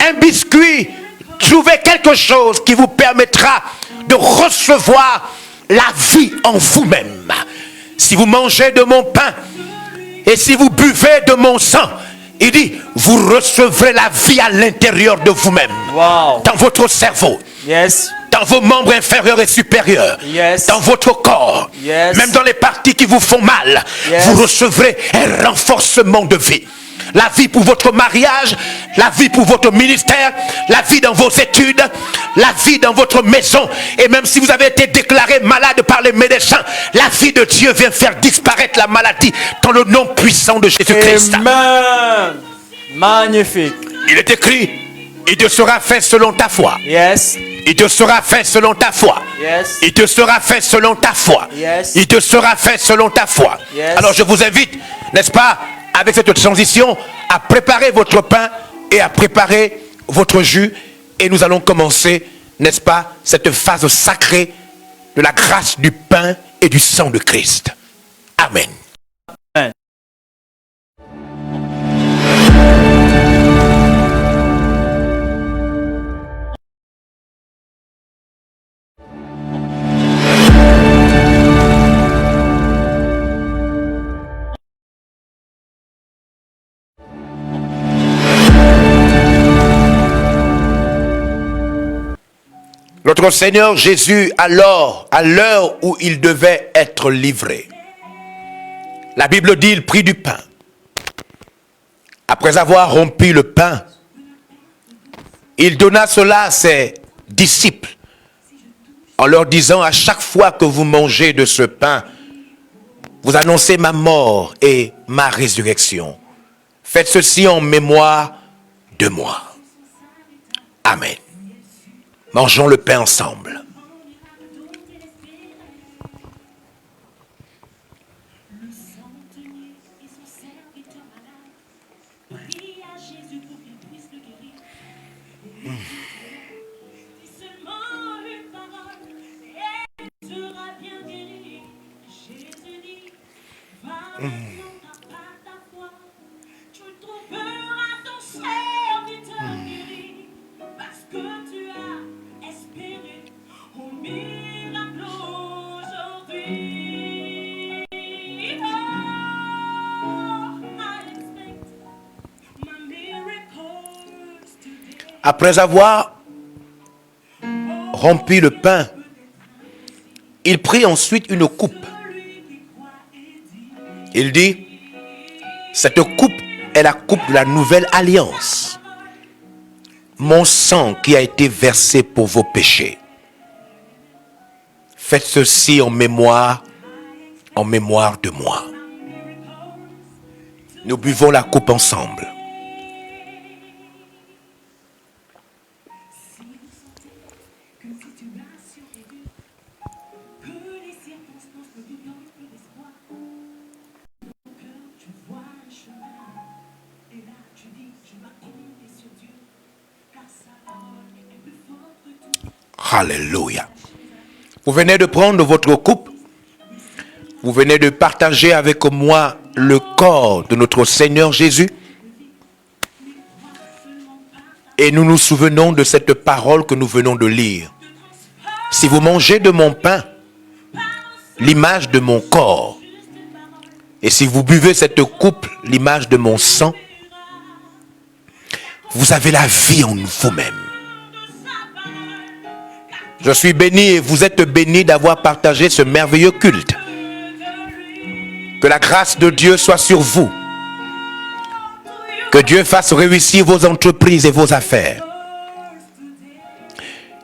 un biscuit. Trouvez quelque chose qui vous permettra de recevoir la vie en vous-même. Si vous mangez de mon pain et si vous buvez de mon sang, il dit, vous recevrez la vie à l'intérieur de vous-même. Wow. Dans votre cerveau. Yes. Dans vos membres inférieurs et supérieurs. Yes. Dans votre corps. Yes. Même dans les parties qui vous font mal. Yes. Vous recevrez un renforcement de vie. La vie pour votre mariage, la vie pour votre ministère, la vie dans vos études, la vie dans votre maison. Et même si vous avez été déclaré malade par les médecins, la vie de Dieu vient faire disparaître la maladie dans le nom puissant de Jésus-Christ. Amen. Magnifique. Il est écrit, il te sera fait selon ta foi. Yes. Il te sera fait selon ta foi. Yes. Il te sera fait selon ta foi. Yes. Il te sera fait selon ta foi. Yes. Alors je vous invite, n'est-ce pas, avec cette transition, à préparer votre pain et à préparer votre jus. Et nous allons commencer, n'est-ce pas, cette phase sacrée de la grâce du pain et du sang de Christ. Amen. Amen. Notre Seigneur Jésus, alors, à l'heure où il devait être livré, la Bible dit, il prit du pain. Après avoir rompu le pain, il donna cela à ses disciples, en leur disant, à chaque fois que vous mangez de ce pain, vous annoncez ma mort et ma résurrection. Faites ceci en mémoire de moi. Amen. Mangeons le pain ensemble. Après avoir rompu le pain, il prit ensuite une coupe. Il dit, cette coupe est la coupe de la nouvelle alliance. Mon sang qui a été versé pour vos péchés. Faites ceci en mémoire de moi. Nous buvons la coupe ensemble. Alléluia. Vous venez de prendre votre coupe. Vous venez de partager avec moi le corps de notre Seigneur Jésus. Et nous nous souvenons de cette parole que nous venons de lire. Si vous mangez de mon pain, l'image de mon corps, et si vous buvez cette coupe, l'image de mon sang, vous avez la vie en vous-même. Je suis béni et vous êtes bénis d'avoir partagé ce merveilleux culte. Que la grâce de Dieu soit sur vous. Que Dieu fasse réussir vos entreprises et vos affaires.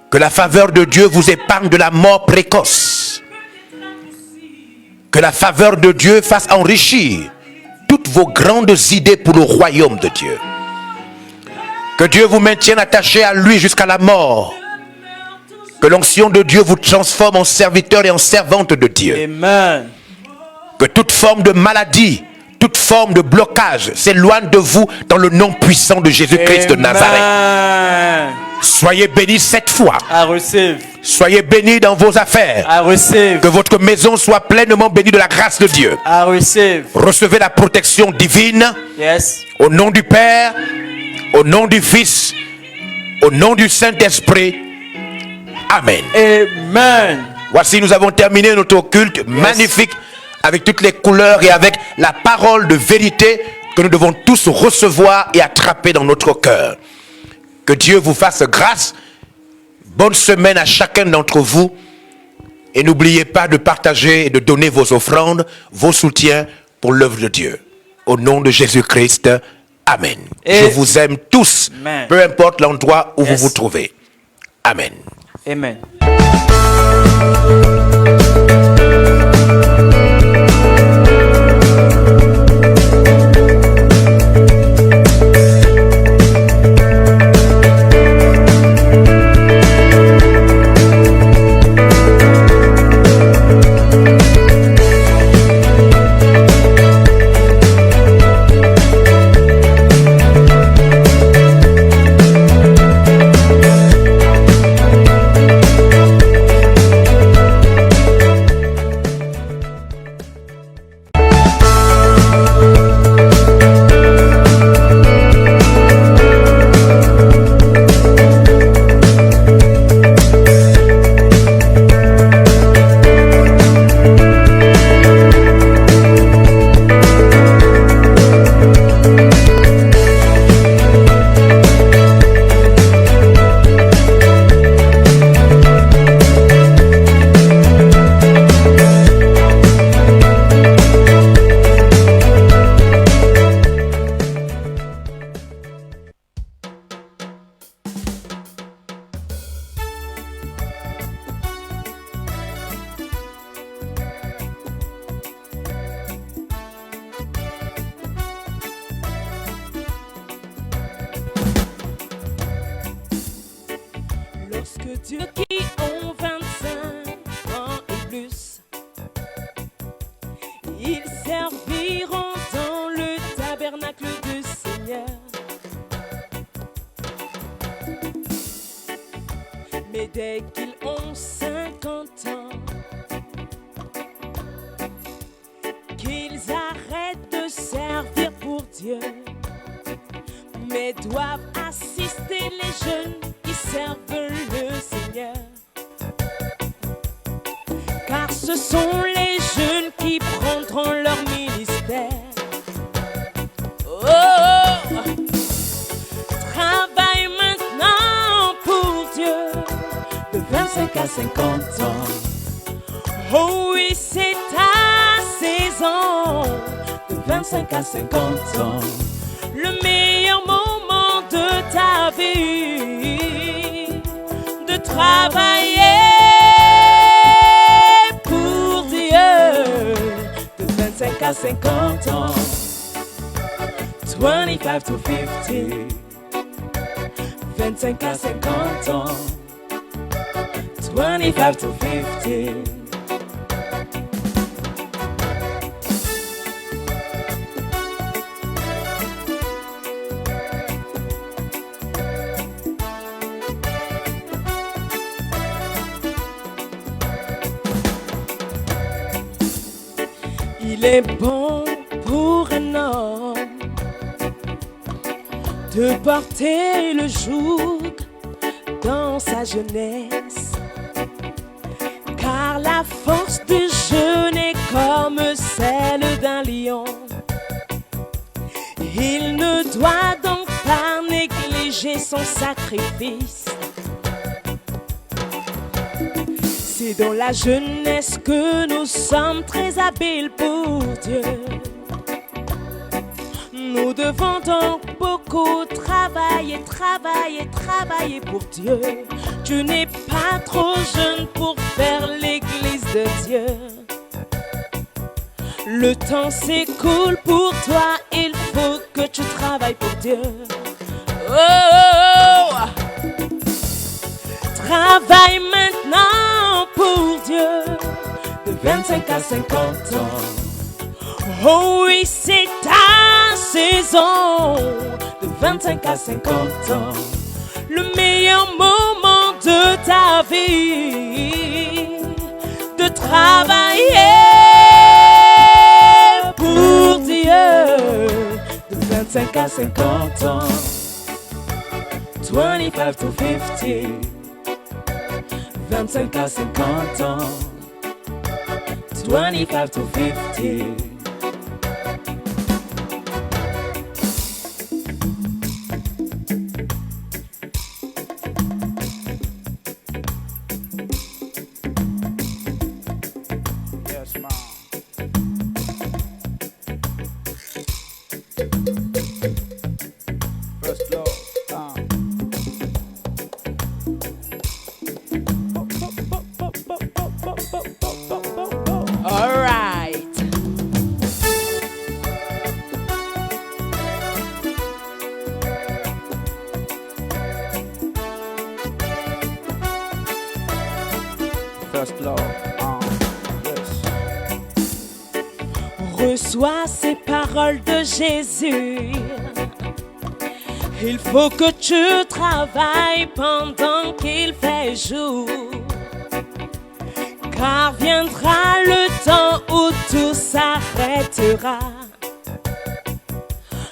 Que la faveur de Dieu vous épargne de la mort précoce. Que la faveur de Dieu fasse enrichir toutes vos grandes idées pour le royaume de Dieu. Que Dieu vous maintienne attaché à lui jusqu'à la mort. Que l'onction de Dieu vous transforme en serviteur et en servante de Dieu. Amen. Que toute forme de maladie, toute forme de blocage s'éloigne de vous dans le nom puissant de Jésus-Christ de Nazareth. Soyez bénis cette fois. I receive. Soyez bénis dans vos affaires. I receive. Que votre maison soit pleinement bénie de la grâce de Dieu. I receive. Recevez la protection divine. Yes. Au nom du Père, au nom du Fils, au nom du Saint-Esprit. Amen. Amen. Voici, nous avons terminé notre culte magnifique avec toutes les couleurs et avec la parole de vérité que nous devons tous recevoir et attraper dans notre cœur. Que Dieu vous fasse grâce. Bonne semaine à chacun d'entre vous. Et n'oubliez pas de partager et de donner vos offrandes, vos soutiens pour l'œuvre de Dieu. Au nom de Jésus-Christ. Amen. Je vous aime tous, peu importe l'endroit où vous vous trouvez. Amen. Amen. Lorsque Dieu qui ont 25 ans et plus, ils serviront dans le tabernacle du Seigneur. Mais dès qu'ils ont 50 ans, qu'ils arrêtent de servir pour Dieu, mais doivent assister les jeunes qui servent le Seigneur. Car ce sont les jeunes qui prendront leur ministère. Oh, travaille maintenant pour Dieu de 25 à 50 ans. Oh oui, c'est ta saison de 25 à 50 ans. Le meilleur moment de ta vie, de travailler pour Dieu, de 25 à 50 ans, 25 to 50, 25 à 50 ans, 25 to 50. Il est bon pour un homme de porter le joug dans sa jeunesse, car la force du jeune est comme celle d'un lion. Il ne doit donc pas négliger son sacrifice. C'est dans la jeunesse que nous sommes très habiles pour Dieu. Nous devons donc beaucoup travailler, travailler, travailler pour Dieu. Dieu n'est pas trop jeune pour faire l'église de Dieu. Le temps s'écoule pour toi, il faut que tu travailles pour Dieu. Oh, travaille maintenant pour Dieu, de 25 à 50 ans. Oh oui, c'est ta saison, de 25 à 50 ans. Le meilleur moment de ta vie, de travailler pour Dieu, de 25 à 50 ans. 25 to 50, 25 à 50 ans. 25 to 50. Reçois ces paroles de Jésus. Il faut que tu travailles pendant qu'il fait jour, car viendra le temps où tout s'arrêtera.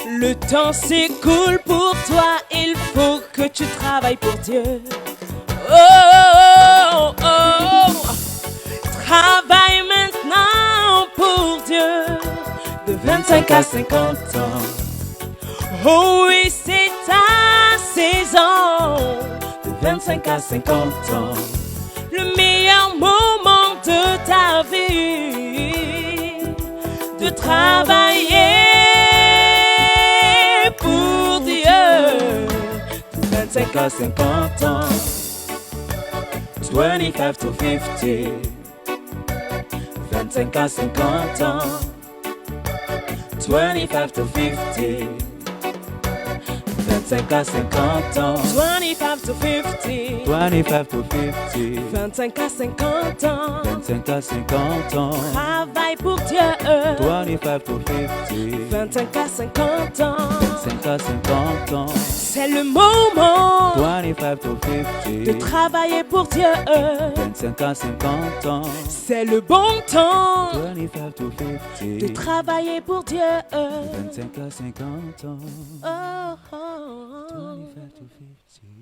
Le temps s'écoule pour toi, il faut que tu travailles pour Dieu. Oh, oh, oh. Travaille maintenant pour Dieu, de 25 à 50 ans. Oh oui, c'est ta saison, de 25 à 50 ans. Le meilleur moment de ta vie, de travailler pour Dieu, de 25 à 50 ans. 25 to 50, 25 à 50 ans. 25 to 50, 25 à 50 ans. 25 to 50, 25 to 50, 25 à 50 ans. 25 à 50 ans. Travaille pour Dieu. 25 to 50, 25 à 50 ans. 25 à 50 ans. C'est le moment 25 to 50, de travailler pour Dieu. 25 à 50 ans. C'est le bon temps 25 to 50, de travailler pour Dieu. 25 à 50 ans. Oh, oh, oh. 25 to 50.